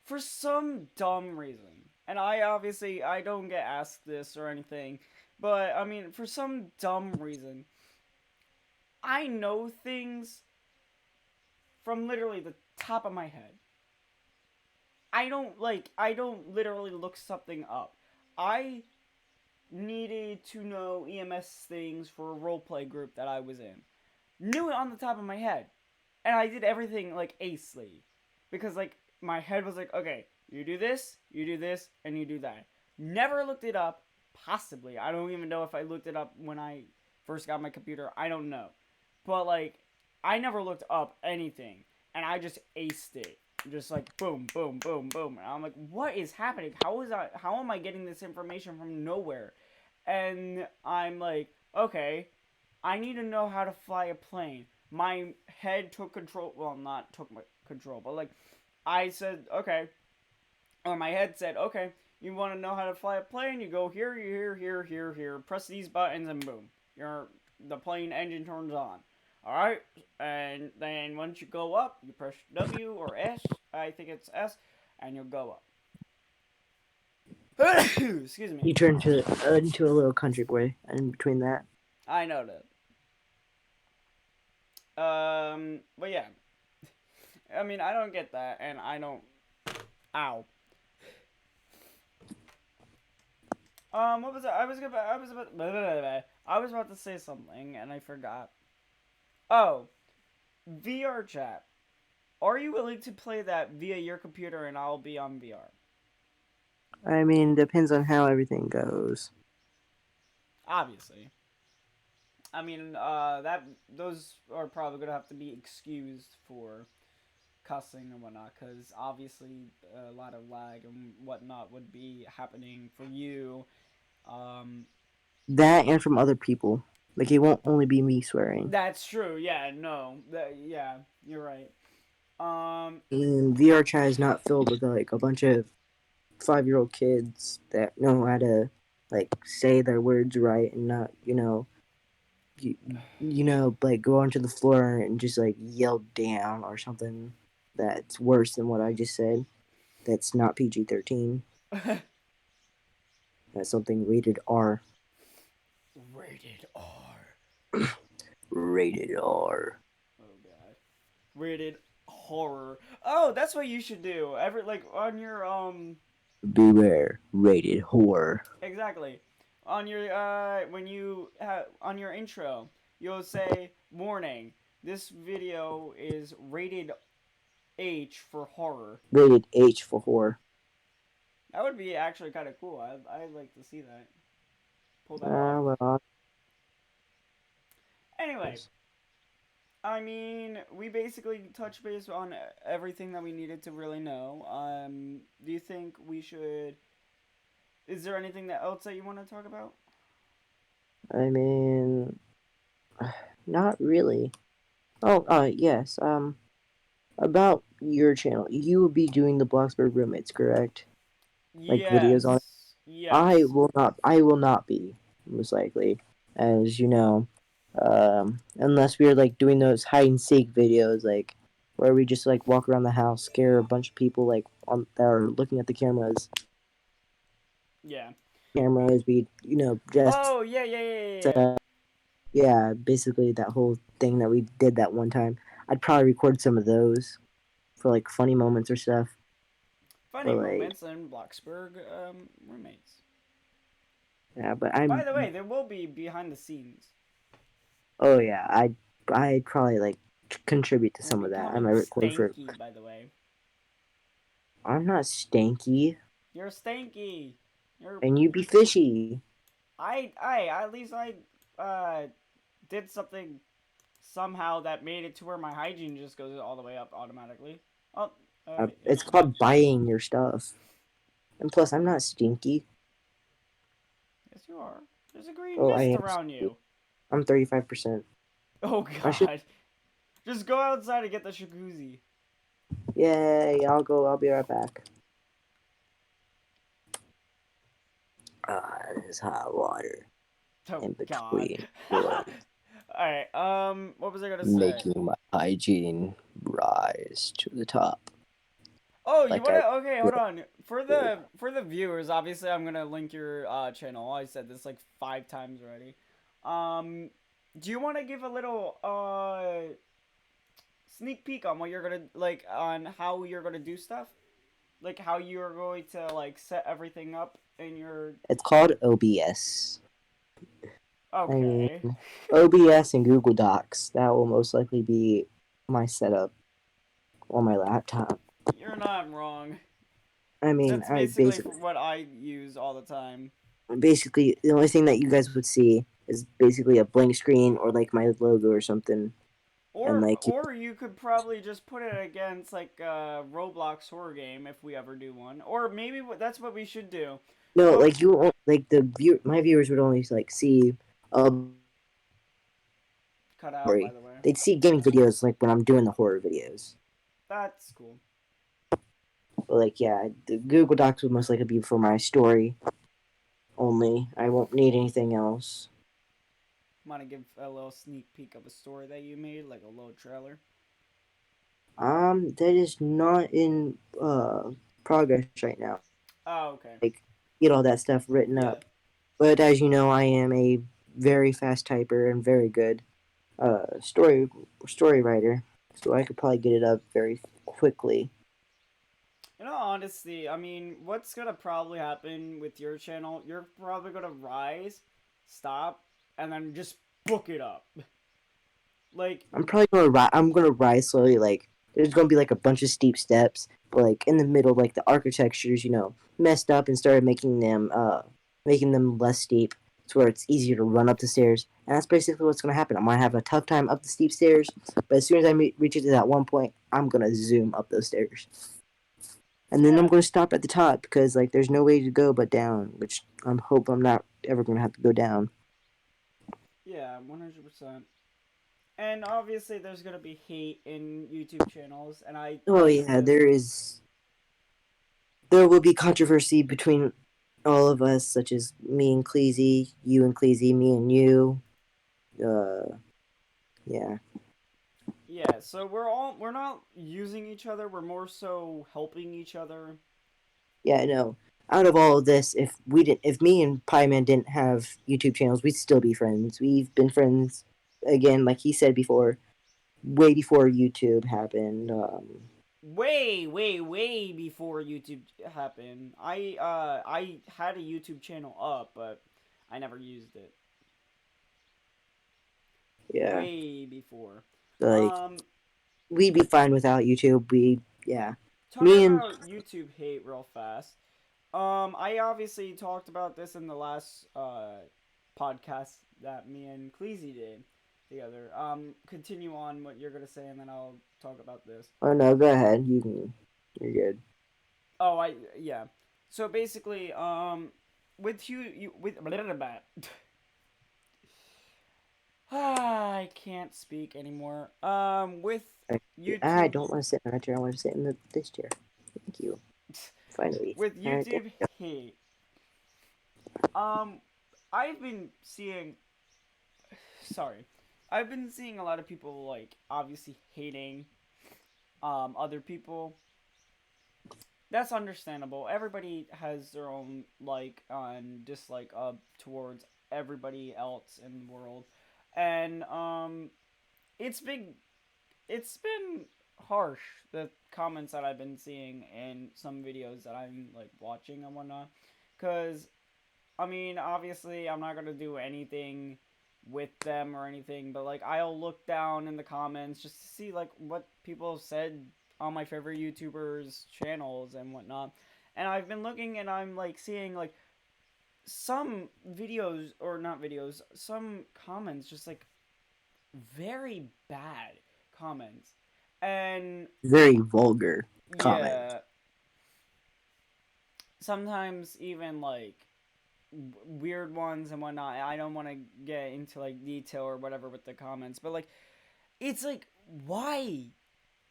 for some dumb reason, and I obviously, I don't get asked this or anything, but I mean, for some dumb reason, I know things from literally the top of my head. I don't literally look something up. I needed to know EMS things for a roleplay group that I was in. Knew it on the top of my head. And I did everything like acely. Because like my head was like, okay, you do this, and you do that. Never looked it up. Possibly. I don't even know if I looked it up when I first got my computer. I don't know. But like I never looked up anything. And I just aced it. Just like boom, boom, boom, boom. And I'm like, what is happening? How am I getting this information from nowhere? And I'm like, okay, I need to know how to fly a plane. My head took control. Well, not took my control, but like I said, okay, or my head said, okay, you want to know how to fly a plane? You go here, here. Press these buttons, and boom, the plane engine turns on. All right, and then once you go up, you press W or S. I think it's S, and you'll go up. Excuse me. You turn into a little country boy in between that. I know that. But yeah, I mean, I don't get that, and I don't. Ow. What was it? I was about to say something, and I forgot. Oh, VR chat. Are you willing to play that via your computer, and I'll be on VR? I mean, depends on how everything goes. Obviously. I mean, those are probably gonna have to be excused for cussing and whatnot, because obviously a lot of lag and whatnot would be happening for you. Um, That and from other people. Like, it won't only be me swearing. that's true. Yeah, no, yeah, you're right. Um, And VR chat is not filled with, like, a bunch of 5-year-old kids that know how to, like, say their words right and not, like, go onto the floor and just, like, yell down or something that's worse than what I just said. That's not PG-13. That's something rated R. rated R. Rated R. Oh god. Rated horror. Oh, that's what you should do. Every like on your Beware. Rated horror. exactly. On your when you on your intro, you'll say warning. This video is rated H for horror. Rated H for horror. That would be actually kind of cool. I'd like to see that. Pull that off. Well, Anyway, I mean, we basically touched base on everything that we needed to really know. Do you think we should? Is there anything else that you want to talk about? I mean, not really. Oh, yes. About your channel, you will be doing the Bloxburg roommates, correct? Like videos on it. Yes. Yes. I will not be, most likely, as you know, unless we are like doing those hide and seek videos, like where we just like walk around the house, scare a bunch of people like on that are looking at the cameras. Yeah. Cameras, we just Oh yeah. yeah, basically that whole thing that we did that one time. I'd probably record some of those for like funny moments or stuff. Funny But like, moments and Bloxburg roommates. yeah, but By the way, there will be behind the scenes. oh yeah, I'd probably like contribute to We'll some be of that. I coming might record for. stanky, by the way. I'm not stanky, You're stanky. You're. and you be fishy. At least I did something somehow that made it to where my hygiene just goes all the way up automatically. Oh, It's called buying your stuff, and plus, I'm not stinky. yes, you are. There's a green Oh, I mist am. around you. I'm 35%. Oh god. Just go outside and get the jacuzzi. Yay! I'll be right back. This hot water Oh in god. between worlds, Alright, what was I gonna say? making my hygiene rise to the top. Oh, you Like wanna? Okay, hold on. For the viewers, obviously, I'm gonna link your channel. I said this like 5 times already. Do you want to give a little sneak peek on what you're gonna like on how you're gonna do stuff, like how you're going to like set everything up in your. It's called OBS. I mean, Okay, OBS and Google Docs. That will most likely be my setup on my laptop. you're not wrong. I mean, That's I basically basically what I use all the time. basically the only thing that you guys would see is basically a blank screen or like my logo or something, and like Or you could probably just put it against like a Roblox horror game if we ever do one. Or maybe that's what we should do. no, But like like my viewers would only like see a cut out by story. the way. They'd see gaming videos like when I'm doing the horror videos. That's cool. But like yeah, the Google Docs would most likely be for my story only. I won't need anything else. Want to give a little sneak peek of a story that you made, like a little trailer? That is not in progress right now. Oh, okay. Like get all that stuff written Yeah. up. But as you know, I am a very fast typer and very good story writer, so I could probably get it up very quickly. In all honesty, I mean, what's gonna probably happen with your channel? You're probably gonna rise, stop, and then just book it up. Like, I'm gonna rise slowly. Like there's gonna be like a bunch of steep steps, but like in the middle, like the architecture's messed up and started making them less steep, to where it's easier to run up the stairs. And that's basically what's gonna happen. I might have a tough time up the steep stairs, but as soon as I reach it to that one point, I'm gonna zoom up those stairs. And then I'm yeah, going to stop at the top because like there's no way to go but down, which I'm not ever going to have to go down. yeah, 100%. And obviously, there's gonna be hate in YouTube channels, and I Oh get yeah, this. there will be controversy between all of us, such as me and Cleazy, you and Cleazy, me and you. Yeah, Yeah, so we're not using each other. We're more so helping each other. yeah, I know. Out of all of this, if me and Pieman didn't have YouTube channels, we'd still be friends. We've been friends again, like he said before, way before YouTube happened. Way before YouTube happened. I had a YouTube channel up, but I never used it. Yeah, Way before. like Um, we'd be fine without YouTube. Yeah, Talking me and about YouTube hate real fast. I obviously talked about this in the last podcast that me and Cleazy did together. Continue on what you're gonna say, and then I'll talk about this. oh no, go ahead. You're good. Oh, I yeah. So basically, with you with I can't speak anymore. With I YouTube, don't want to sit in that chair. I want to sit in this chair. Thank you. Finally. with All right, there YouTube we hate. Um, I've been seeing. Sorry, I've been seeing a lot of people like obviously hating other people. That's understandable. Everybody has their own like and dislike towards everybody else in the world, and it's been it's been harsh, the comments that I've been seeing in some videos that I'm like watching and whatnot. Because I mean, obviously, I'm not gonna do anything with them or anything, but like I'll look down in the comments just to see like what people have said on my favorite YouTubers' channels and whatnot. And I've been looking and I'm like seeing like some videos or not videos, some comments just like very bad comments. And very vulgar comment. yeah, sometimes even like weird ones and whatnot. I don't want to get into like detail or whatever with the comments, but like it's like why?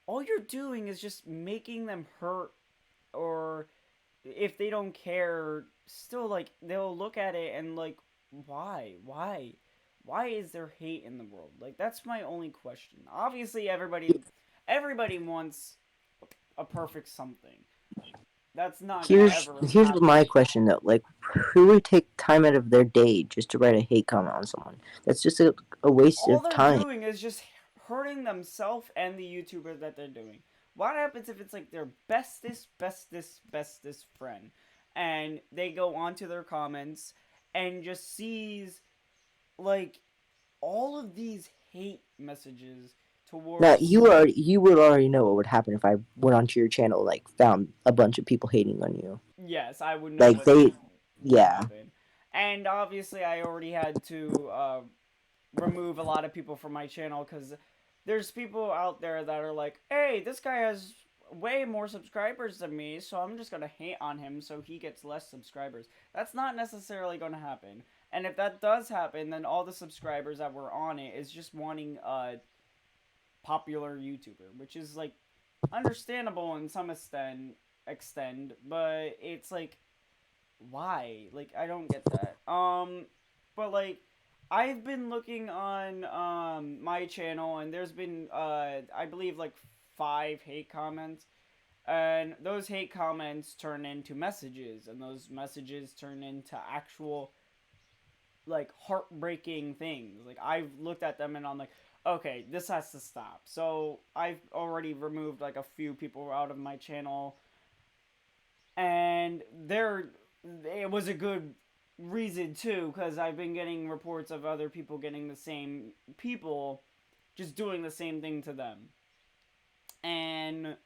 All you're doing is just making them hurt, or if they don't care, still like they'll look at it and like why is there hate in the world? Like that's my only question. Obviously, everybody wants a perfect something. That's not gonna ever Here's my happen. question though. Like, who would take time out of their day just to write a hate comment on someone? That's just a waste All of they're time. doing is just hurting themselves and the YouTuber that they're doing. What happens if it's like their bestest friend, and they go onto their comments and just sees like all of these hate messages Now towards. you would already know what would happen if I went onto your channel, like found a bunch of people hating on you. Yes, I would know Like what they, would yeah, happen. And obviously, I already had to remove a lot of people from my channel because there's people out there that are like, hey, this guy has way more subscribers than me, so I'm just going to hate on him so he gets less subscribers. That's not necessarily going to happen. And if that does happen, then all the subscribers that were on it is just wanting a popular YouTuber, which is like understandable in some extent, but it's like why? Like I don't get that. But like I've been looking on my channel and there's been I believe like 5 hate comments, and those hate comments turn into messages, and those messages turn into actual like heartbreaking things. Like I've looked at them and I'm like, okay, this has to stop. So I've already removed like a few people out of my channel, and there it was a good reason too, because I've been getting reports of other people getting the same people just doing the same thing to them. And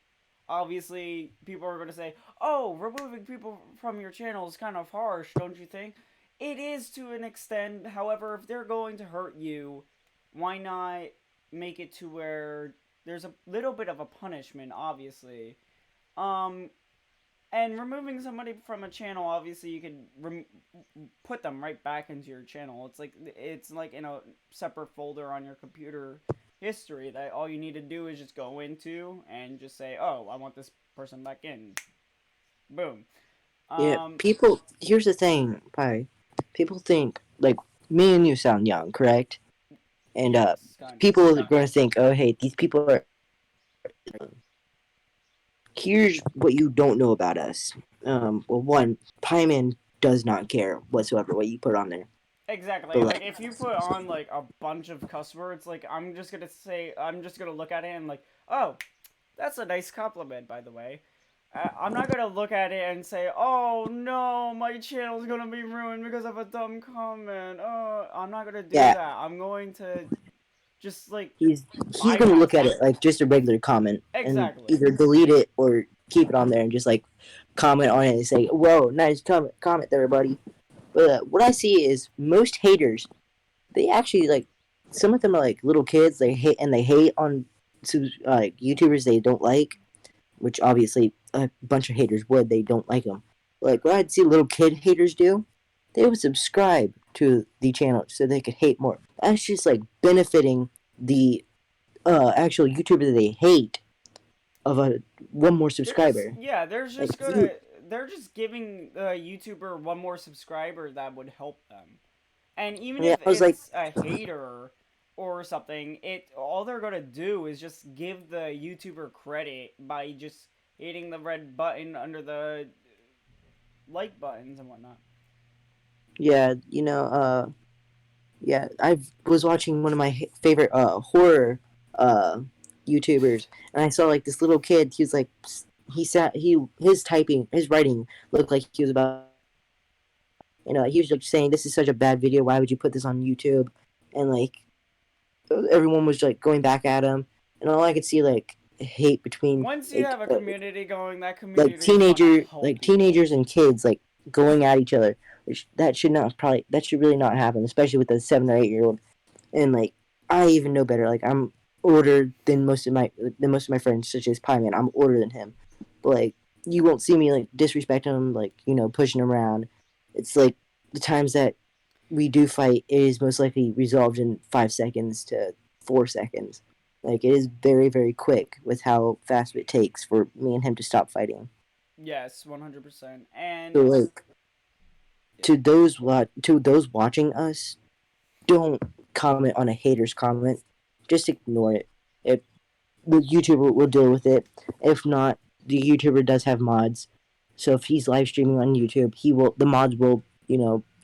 obviously people are going to say, oh, removing people from your channel is kind of harsh, don't you think? It is to an extent. However, if they're going to hurt you, why not make it to where there's a little bit of a punishment, obviously. um and removing somebody from a channel, obviously you can put them right back into your channel. It's like in a separate folder on your computer history that all you need to do is just go into and just say, oh, I want this person back in. Boom. yeah. um People. Here's the thing, Pi. People think like me and you sound young, correct? And yes, kind of. people are going to think, oh, hey, these people are. Here's what you don't know about us. Well, one, Pyman does not care whatsoever what you put on there. Exactly. But Like like, if you put on like a bunch of cuss words, like I'm just gonna look at it and like, oh, that's a nice compliment, by the way. I'm not gonna look at it and say, oh no, my channel's gonna be ruined because of a dumb comment. Oh, I'm not gonna do yeah, that. I'm going to just like he's gonna look bypass at it. it like just a regular comment and Exactly. either delete it or keep it on there and just like comment on it and say, "Whoa, nice comment there, buddy." But what I see is most haters, they actually like some of them are like little kids. They hate on YouTubers they don't like, which obviously a bunch of haters would. They don't like them. Like what I'd see little kid haters do, they would subscribe to the channel so they could hate more. That's just like benefiting the actual YouTuber that they hate of a one more subscriber. Like you, they're just giving the YouTuber one more subscriber that would help them. And even yeah, if I was like, it's a hater or something, it all they're gonna do is just give the YouTuber credit by just hitting the red button under the like buttons and whatnot. yeah, yeah, I was watching one of my favorite horror uh YouTubers, and I saw like this little kid. He was like, his writing looked like he was about. He was like saying, "This is such a bad video. Why would you put this on YouTube?" And like everyone was like going back at him, and all I could see like hate between Once you have a community going, that like community is gonna help people. teenagers and kids like going at each other. Which that should really not happen, especially with a 7 or 8 year old. And like I even know better. Like I'm older than most of my friends, such as Pie Man. I'm older than him, but like you won't see me like disrespect him, like pushing him around. It's like the times that we do fight is most likely resolved in 5 seconds to 4 seconds. Like it is very very quick with how fast it takes for me and him to stop fighting. Yes, 100%. So And like to those watching us, don't comment on a hater's comment. Just ignore it. If the YouTuber will deal with it. If not, the YouTuber does have mods. So if he's live streaming on YouTube, the mods will,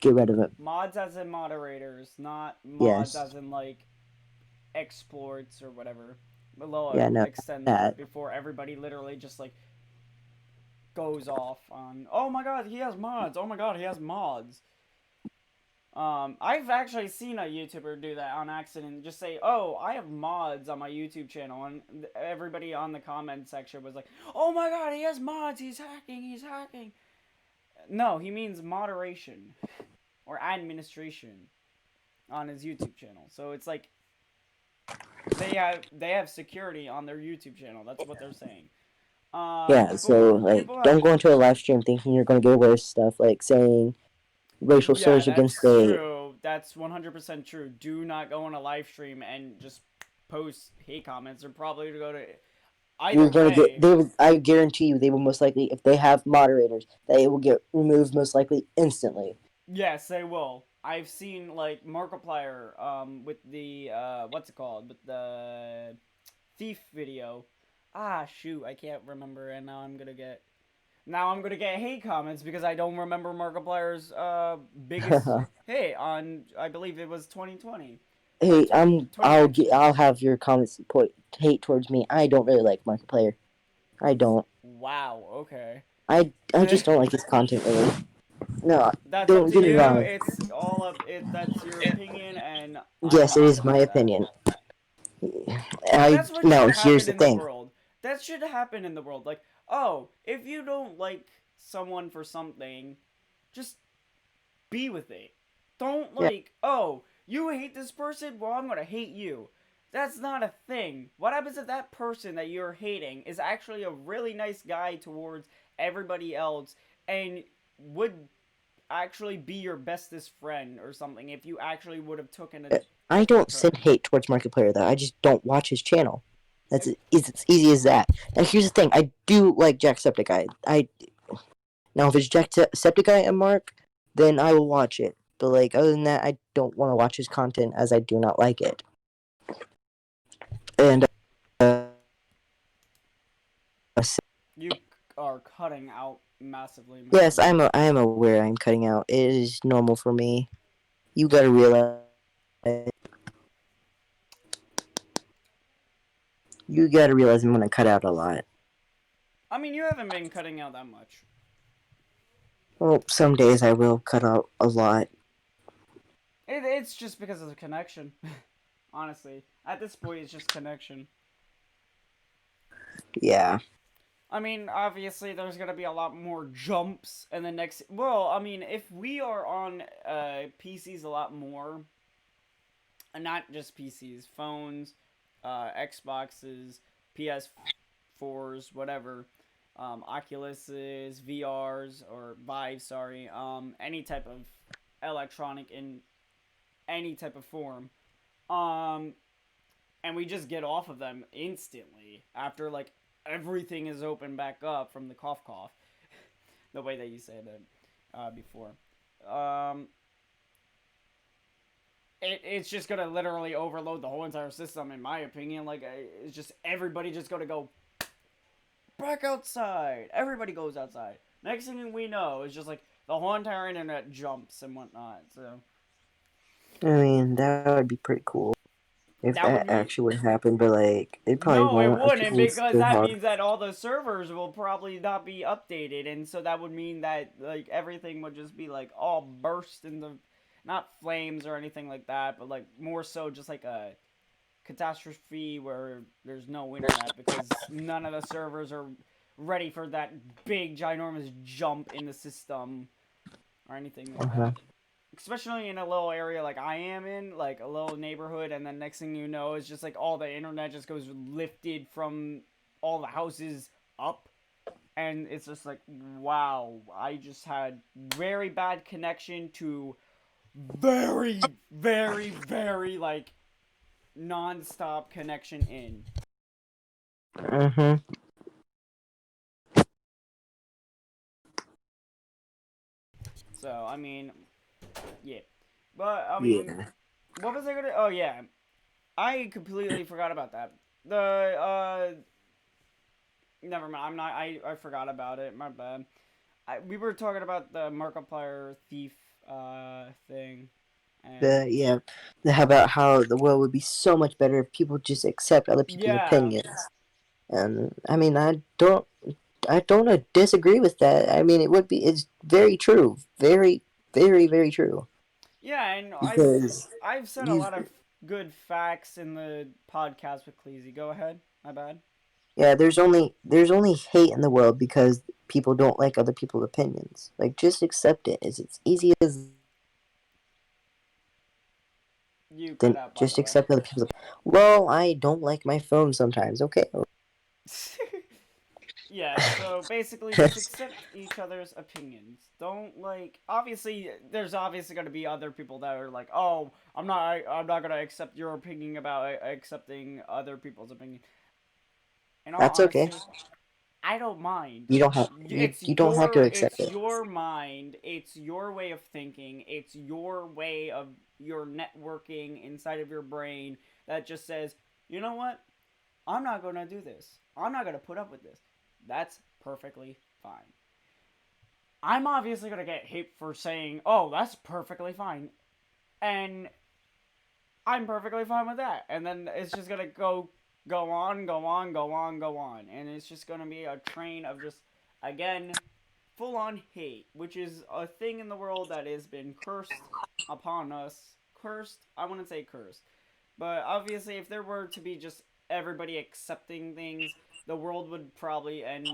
get rid of it. mods as in moderators, not mods Yes. as in like exploits or whatever. A little Yeah, no, extend there that. before everybody literally just like goes off on, oh my god, he has mods. Oh my god, he has mods. I've actually seen a YouTuber do that on accident. Just say, "Oh, I have mods on my YouTube channel," and everybody on the comment section was like, "Oh my god, he has mods. He's hacking. He's hacking." No, he means moderation or administration on his YouTube channel. So it's like they have security on their YouTube channel. That's what they're saying. Yeah, But so like, people don't have. go into a live stream thinking you're going to get away with stuff like saying racial Yeah, slurs against that's the. true. That's 100% true. Do not go on a live stream and just post hate comments. They're probably to go to either You're going to get. way. They will, I guarantee you, they will most likely, if they have moderators, they will get removed most likely instantly. Yes, they will. I've seen like Markiplier with the what's it called? With the thief video. Ah shoot, I can't remember and now I'm gonna get hate comments because I don't remember Markiplier's biggest hit on I believe it was 2020 or Hey, twenty nineteen. I'll have your comments point hate towards me. I don't really like Markiplier. I don't. Wow, okay. I just don't like his content really. No, That's up don't to get me you. wrong. It's all up it that's your opinion and I Yes, don't it have is to my like that. opinion. But I that's what should no. Here's happen the in the thing. world. That should happen in the world. Like, oh, if you don't like someone for something, just be with it. Don't Yeah, like, oh, you hate this person? Well, I'm gonna hate you. That's not a thing. What happens if that person that you're hating is actually a really nice guy towards everybody else and would actually be your bestest friend or something if you actually would have taken a I don't send turn? hate towards Markiplier though. I just don't watch his channel. It's as easy as that. Now here's the thing. I do like Jacksepticeye. I now if it's Jacksepticeye and Mark, then I will watch it. But like other than that, I don't want to watch his content as I do not like it. And uh, You are cutting out massively, my yes, friend. I am aware I'm cutting out. It is normal for me. You gotta realize. You gotta realize I'm gonna cut out a lot. I mean, you haven't been cutting out that much. Well, some days I will cut out a lot. It's just because of the connection. Honestly, at this point, it's just connection. Yeah. I mean, obviously, there's gonna be a lot more jumps in the next. Well, I mean, if we are on PCs a lot more, and not just PCs, phones, Xboxes, PS4s, whatever, Oculuses, VRs or Vive, sorry, any type of electronic in any type of form, um, and we just get off of them instantly after like everything is open back up from the cough, the way that you said it before. Um, it's just gonna literally overload the whole entire system, in my opinion. Like, it's just everybody just gonna go back outside. Everybody goes outside. Next thing we know, it's just like the whole entire internet jumps and whatnot. So I mean, that would be pretty cool if that would that be. actually would happen, but like, it probably No, it won't. wouldn't, It's because so that hard. means that all the servers will probably not be updated, and so that would mean that like everything would just be like all burst into not flames or anything like that, but like more so just like a catastrophe where there's no internet because none of the servers are ready for that big ginormous jump in the system or anything like Uh-huh. that. Especially in a little area like I am in, like a little neighborhood, and then next thing you know, it's just like all the internet just goes lifted from all the houses up, and it's just like, wow, I just had very bad connection to very, very, very like non-stop connection in. Mm-hmm. So I mean, yeah, but I mean, Yeah. what was I gonna? Oh yeah, I completely forgot about that. The never mind. I'm not. I forgot about it. My bad. We were talking about the Markiplier thief thing, And The yeah, how about how the world would be so much better if people just accept other people's yeah, opinions. And I mean, I don't disagree with that. I mean, it would be it's very true, very very true yeah, and because I've said a you lot of good facts in the podcast with Cleezy. Go ahead. My bad. yeah, there's only hate in the world because people don't like other people's opinions. Like just accept it. It's easy as You cut then out, by just the way. accept other people's. Well, I don't like my phone sometimes. Okay. Yeah, so basically just accept each other's opinions. Don't like obviously there's obviously going to be other people that are like, "Oh, I'm not going to accept your opinion about accepting other people's opinion." In all That's okay. honesty, I don't mind. You don't have It's you don't have to accept it's it. your mind, it's your way of thinking, it's your way of your networking inside of your brain that just says, "You know what? I'm not going to do this. I'm not going to put up with this." That's perfectly fine. I'm obviously going to get hate for saying, "Oh, that's perfectly fine." And I'm perfectly fine with that. And then it's just going to go on, go on, go on, go on. And it's just going to be a train of just again full on hate, which is a thing in the world that has been cursed upon us. Cursed? I wouldn't say cursed. But obviously, if there were to be just everybody accepting things, the world would probably end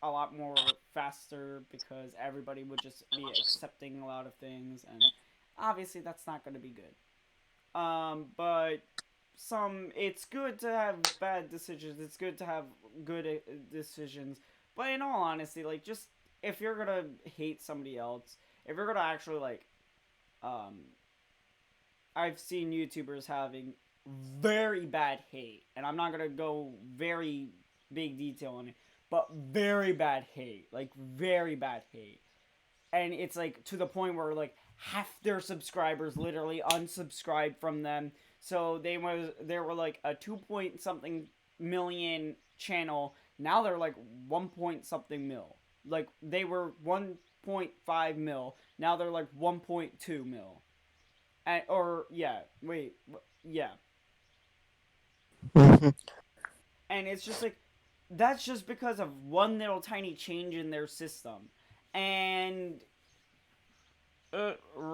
a lot more faster because everybody would just be accepting a lot of things, and obviously, that's not going to be good. But it's good to have bad decisions. It's good to have good decisions. But in all honesty, like just if you're gonna hate somebody else, if you're gonna actually like, um, I've seen YouTubers having very bad hate, and I'm not gonna go very big detail on it, but very bad hate, like very bad hate, and it's like to the point where like half their subscribers literally unsubscribed from them. So they were like a 2 point something million channel. Now they're like 1 point something mil. Like they were 1.5 mil. Now they're like 1.2 mil. And, or yeah, wait, yeah. Hmm. And it's just like that's just because of one little tiny change in their system. And where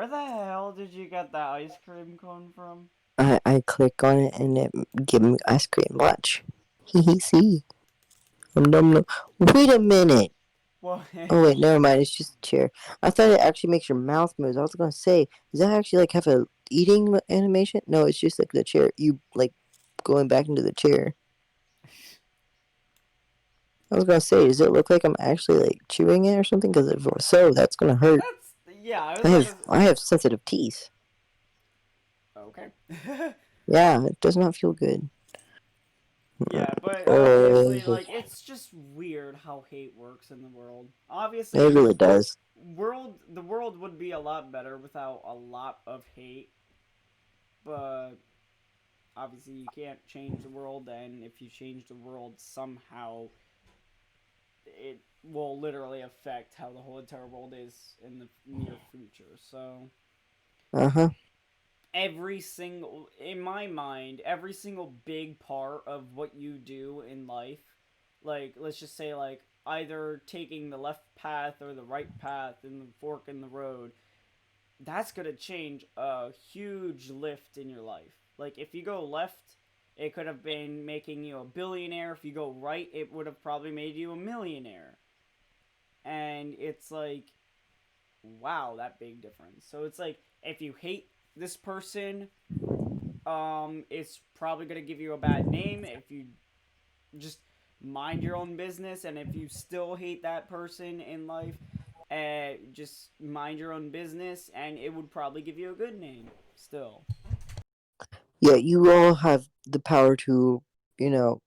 the hell did you get that ice cream cone from? I click on it and it give me ice cream. Watch. Hee see. Num num. Wait a minute. Well, Oh wait, never mind. It's just a chair. I thought it actually makes your mouth move. I was gonna say, does that actually like have a eating animation? No, it's just like the chair. You like going back into the chair. I was gonna say, does it look like I'm actually like chewing it or something? Because if so, that's gonna hurt. that's yeah. I I was about have to. I have sensitive teeth. Okay. Yeah, it does not feel good. Yeah, but Oh, obviously, like it's just weird how hate works in the world. it Obviously, really does. the world would be a lot better without a lot of hate, but obviously you can't change the world, and if you change the world somehow, it will literally affect how the whole entire world is in the near future. So Uh huh. every single in my mind, every single big part of what you do in life, like let's just say like either taking the left path or the right path in the fork in the road, that's going to change a huge lift in your life. Like if you go left, it could have been making you a billionaire. If you go right, it would have probably made you a millionaire. And it's like, wow, that big difference. So it's like if you hate this person, it's probably gonna give you a bad name. If you just mind your own business, and if you still hate that person in life, just mind your own business, and it would probably give you a good name still. Yeah, you all have the power to, you know,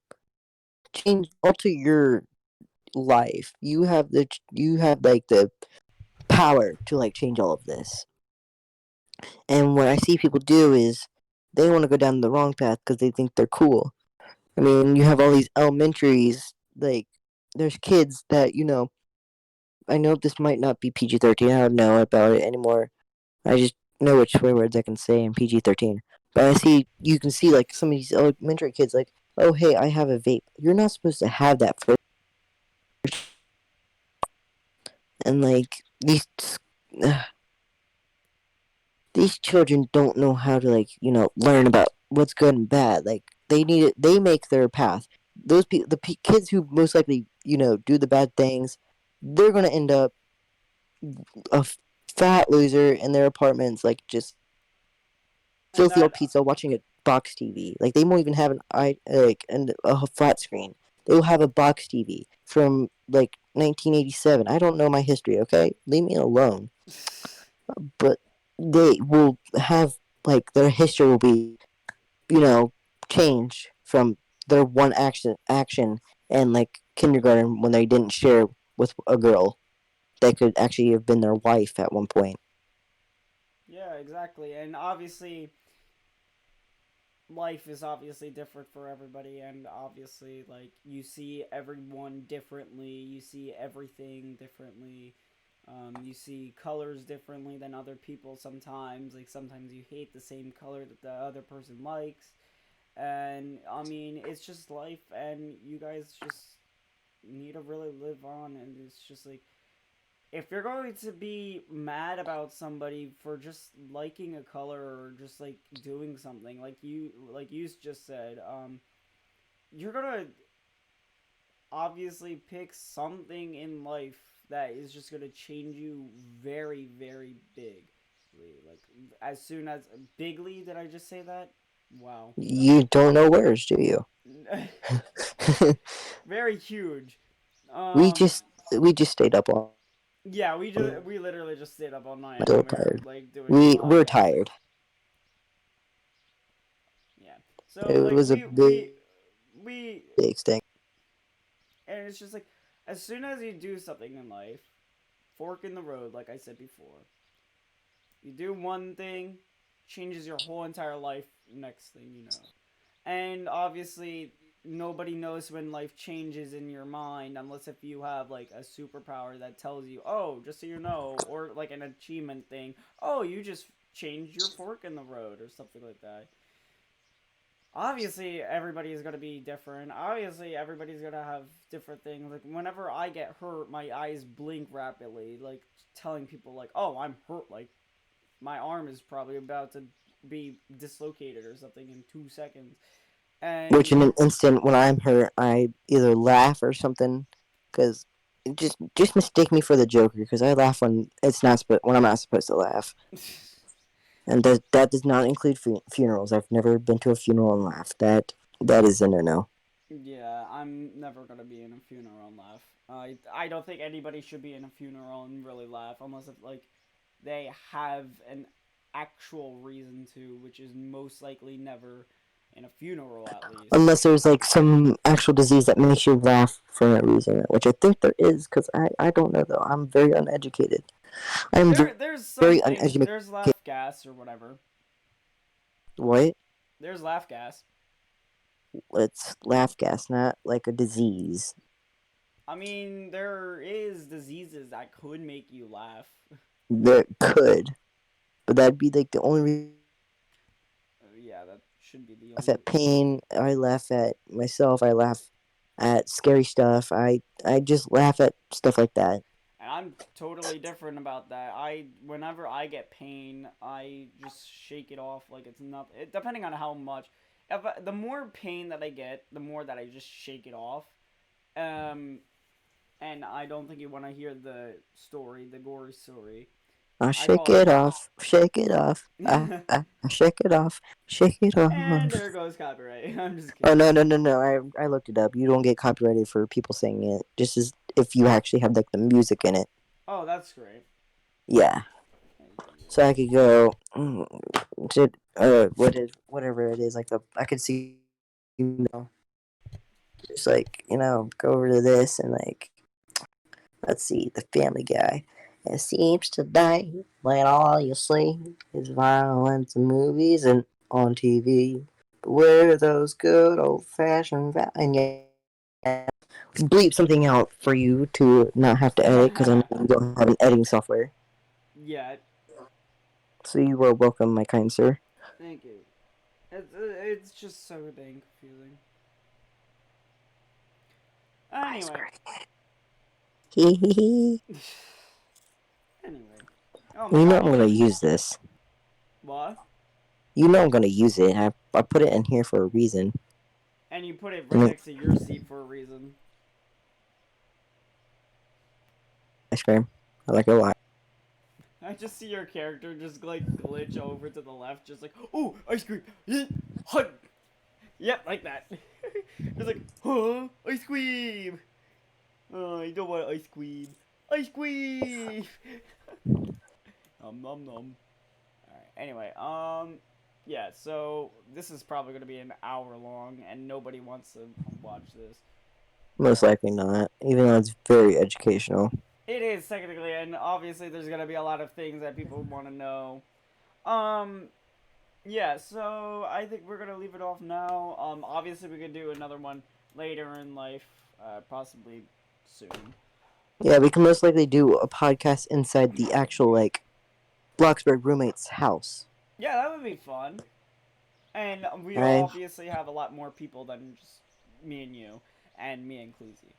change, alter your life. You have like the power to like change all of this. And what I see people do is they want to go down the wrong path because they think they're cool. I mean, you have all these elementaries, like there's kids that I know this might not be PG-13. I don't know about it anymore. I just know which swear words I can say in PG-13. But you can see like some of these elementary kids like, oh hey, I have a vape. You're not supposed to have that for. And like uh, these children don't know how to like learn about what's good and bad. Like they need it. They make their path. Kids who most likely do the bad things, they're gonna end up a fat loser in their apartments, like just And filthy old that pizza watching a box TV. Like they won't even have a flat screen. They'll have a box TV from like 1987. I don't know my history. Okay, leave me alone. But they will have like their history will be change from their one action and like kindergarten when they didn't share with a girl that could actually have been their wife at one point. yeah, exactly. And obviously life is obviously different for everybody, and obviously like you see everyone differently, you see everything differently. You see colors differently than other people sometimes. Like sometimes you hate the same color that the other person likes. And I mean, it's just life, and you guys just need to really live on. And it's just like, if you're going to be mad about somebody for just liking a color or just like doing something, like you just said, you're gonna obviously pick something in life that is just gonna change you very, very big. Like as soon as bigly, did I just say that? Wow. You don't know words, do you? Very huge. we Um, just we just stayed up all yeah, night. we literally just stayed up all night Still and we were tired. like doing a We're podcast. tired. Yeah. So It like was a we big thing. and it's just like as soon as you do something in life, fork in the road, like I said before. You do one thing, changes your whole entire life. Next thing you know, and obviously nobody knows when life changes in your mind unless if you have like a superpower that tells you, oh, just so you know, or like an achievement thing, oh, you just changed your fork in the road or something like that. Obviously everybody is going to be different. Obviously everybody's going to have different things. Like whenever I get hurt, my eyes blink rapidly, like telling people like, oh, I'm hurt, like my arm is probably about to be dislocated or something in 2 seconds. Which And in an instant when I'm hurt, I either laugh or something, because just mistake me for the Joker, because I laugh when I'm not supposed to laugh, and that does not include funerals. I've never been to a funeral and laughed. That is a no. yeah, I'm never gonna be in a funeral and laugh. I don't think anybody should be in a funeral and really laugh unless if like they have an actual reason to, which is most likely never in a funeral at least. Unless there's like some actual disease that makes you laugh for no reason, which I think there is, because I don't know though. I'm very uneducated. I'm There's very some things, uneducated. there's laugh gas or whatever. What? There's laugh gas. It's laugh gas, not like a disease. I mean, there is diseases that could make you laugh. That could, but that'd be like the only reason. Yeah, that should be the I laugh only. at pain. I laugh at myself. I laugh at scary stuff. I just laugh at stuff like that. And I'm totally different about that. Whenever I get pain, I just shake it off like it's nothing. Depending on how much, the more pain that I get, the more that I just shake it off. Um, and I don't think you want to hear the story, the gory story. I I shake call it off, shake it off. it. I shake it off, shake it And off. there goes copyright. I'm just Oh kidding. no! I looked it up. You don't get copyrighted for people saying it. Just as if you actually have like the music in it. Oh, that's great. Yeah. So I could go to whatever it is, like the I could see just like go over to this and like let's see the Family Guy. It seems today when all you see is violence in movies and on TV. But where are those good old fashioned and yeah, bleep something out for you to not have to edit because I don't have an editing software. Yeah, So you are welcome, my kind sir. thank you. It's just so dang confusing. Ice Anyway. cream. Hee hee hee. Anyway. Oh my You know god. I'm gonna use this. What? You know I'm gonna use it. I put it in here for a reason. And you put it I right mean, next to your seat for a reason. ice cream. I like it a lot. I just see your character just like glitch over to the left, just like, oh, ice cream, hut. Yep, like that. Just like, huh, ice cream. Oh, I don't want ice cream. Ice cream. Nom nom. All right. Anyway, yeah. So this is probably gonna be an hour long, and nobody wants to watch this. Most likely not, even though it's very educational. It is technically, and obviously, there's gonna be a lot of things that people want to know. Um, yeah. So I think we're gonna leave it off now. Obviously, we could do another one later in life, possibly soon. Yeah, we can most likely do a podcast inside the actual like Bloxburg roommate's house. Yeah, that would be fun. And we Right? obviously have a lot more people than just me and you, and me and Cleezy.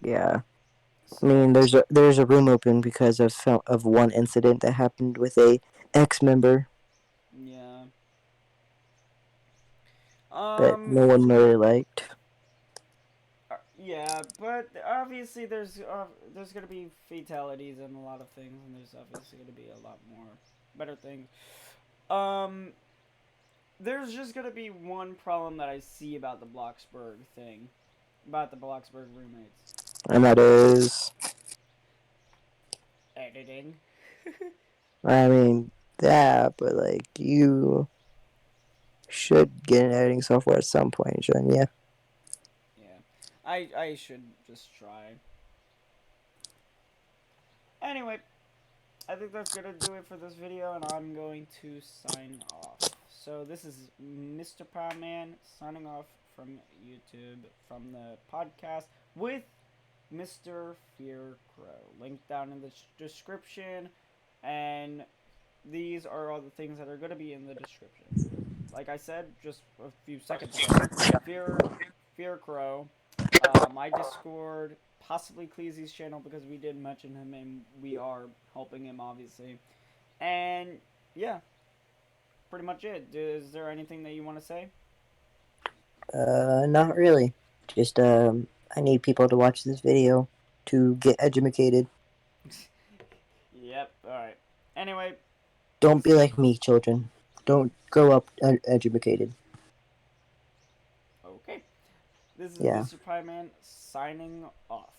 Yeah. I mean, So there's a room open because of one incident that happened with a ex member yeah. that Um. no one really liked. Yeah, but obviously there's gonna be fatalities and a lot of things, and there's obviously gonna be a lot more better things. Um. There's just gonna be one problem that I see about the Bloxburg thing, about the Bloxburg roommates. And that is, Editing. I mean, that, but like, you should get an editing software at some point, shouldn't you? Yeah, I should just try. Anyway, I think that's gonna do it for this video, and I'm going to sign off. So this is Mr. Prime Man signing off from YouTube from the podcast with Mr. FearCrow. Link down in the description, and these are all the things that are gonna be in the description. Like I said just a few seconds ago, FearCrow, my Discord, possibly Cleezy's channel because we did mention him and we are helping him obviously. And yeah, pretty much it. Is there anything that you want to say? Not really. Just, I need people to watch this video to get educated. Yep. All right. Anyway, Don't this be is like me, children. Don't grow up educated. okay. This is Yeah. Mr. Pie Man signing off.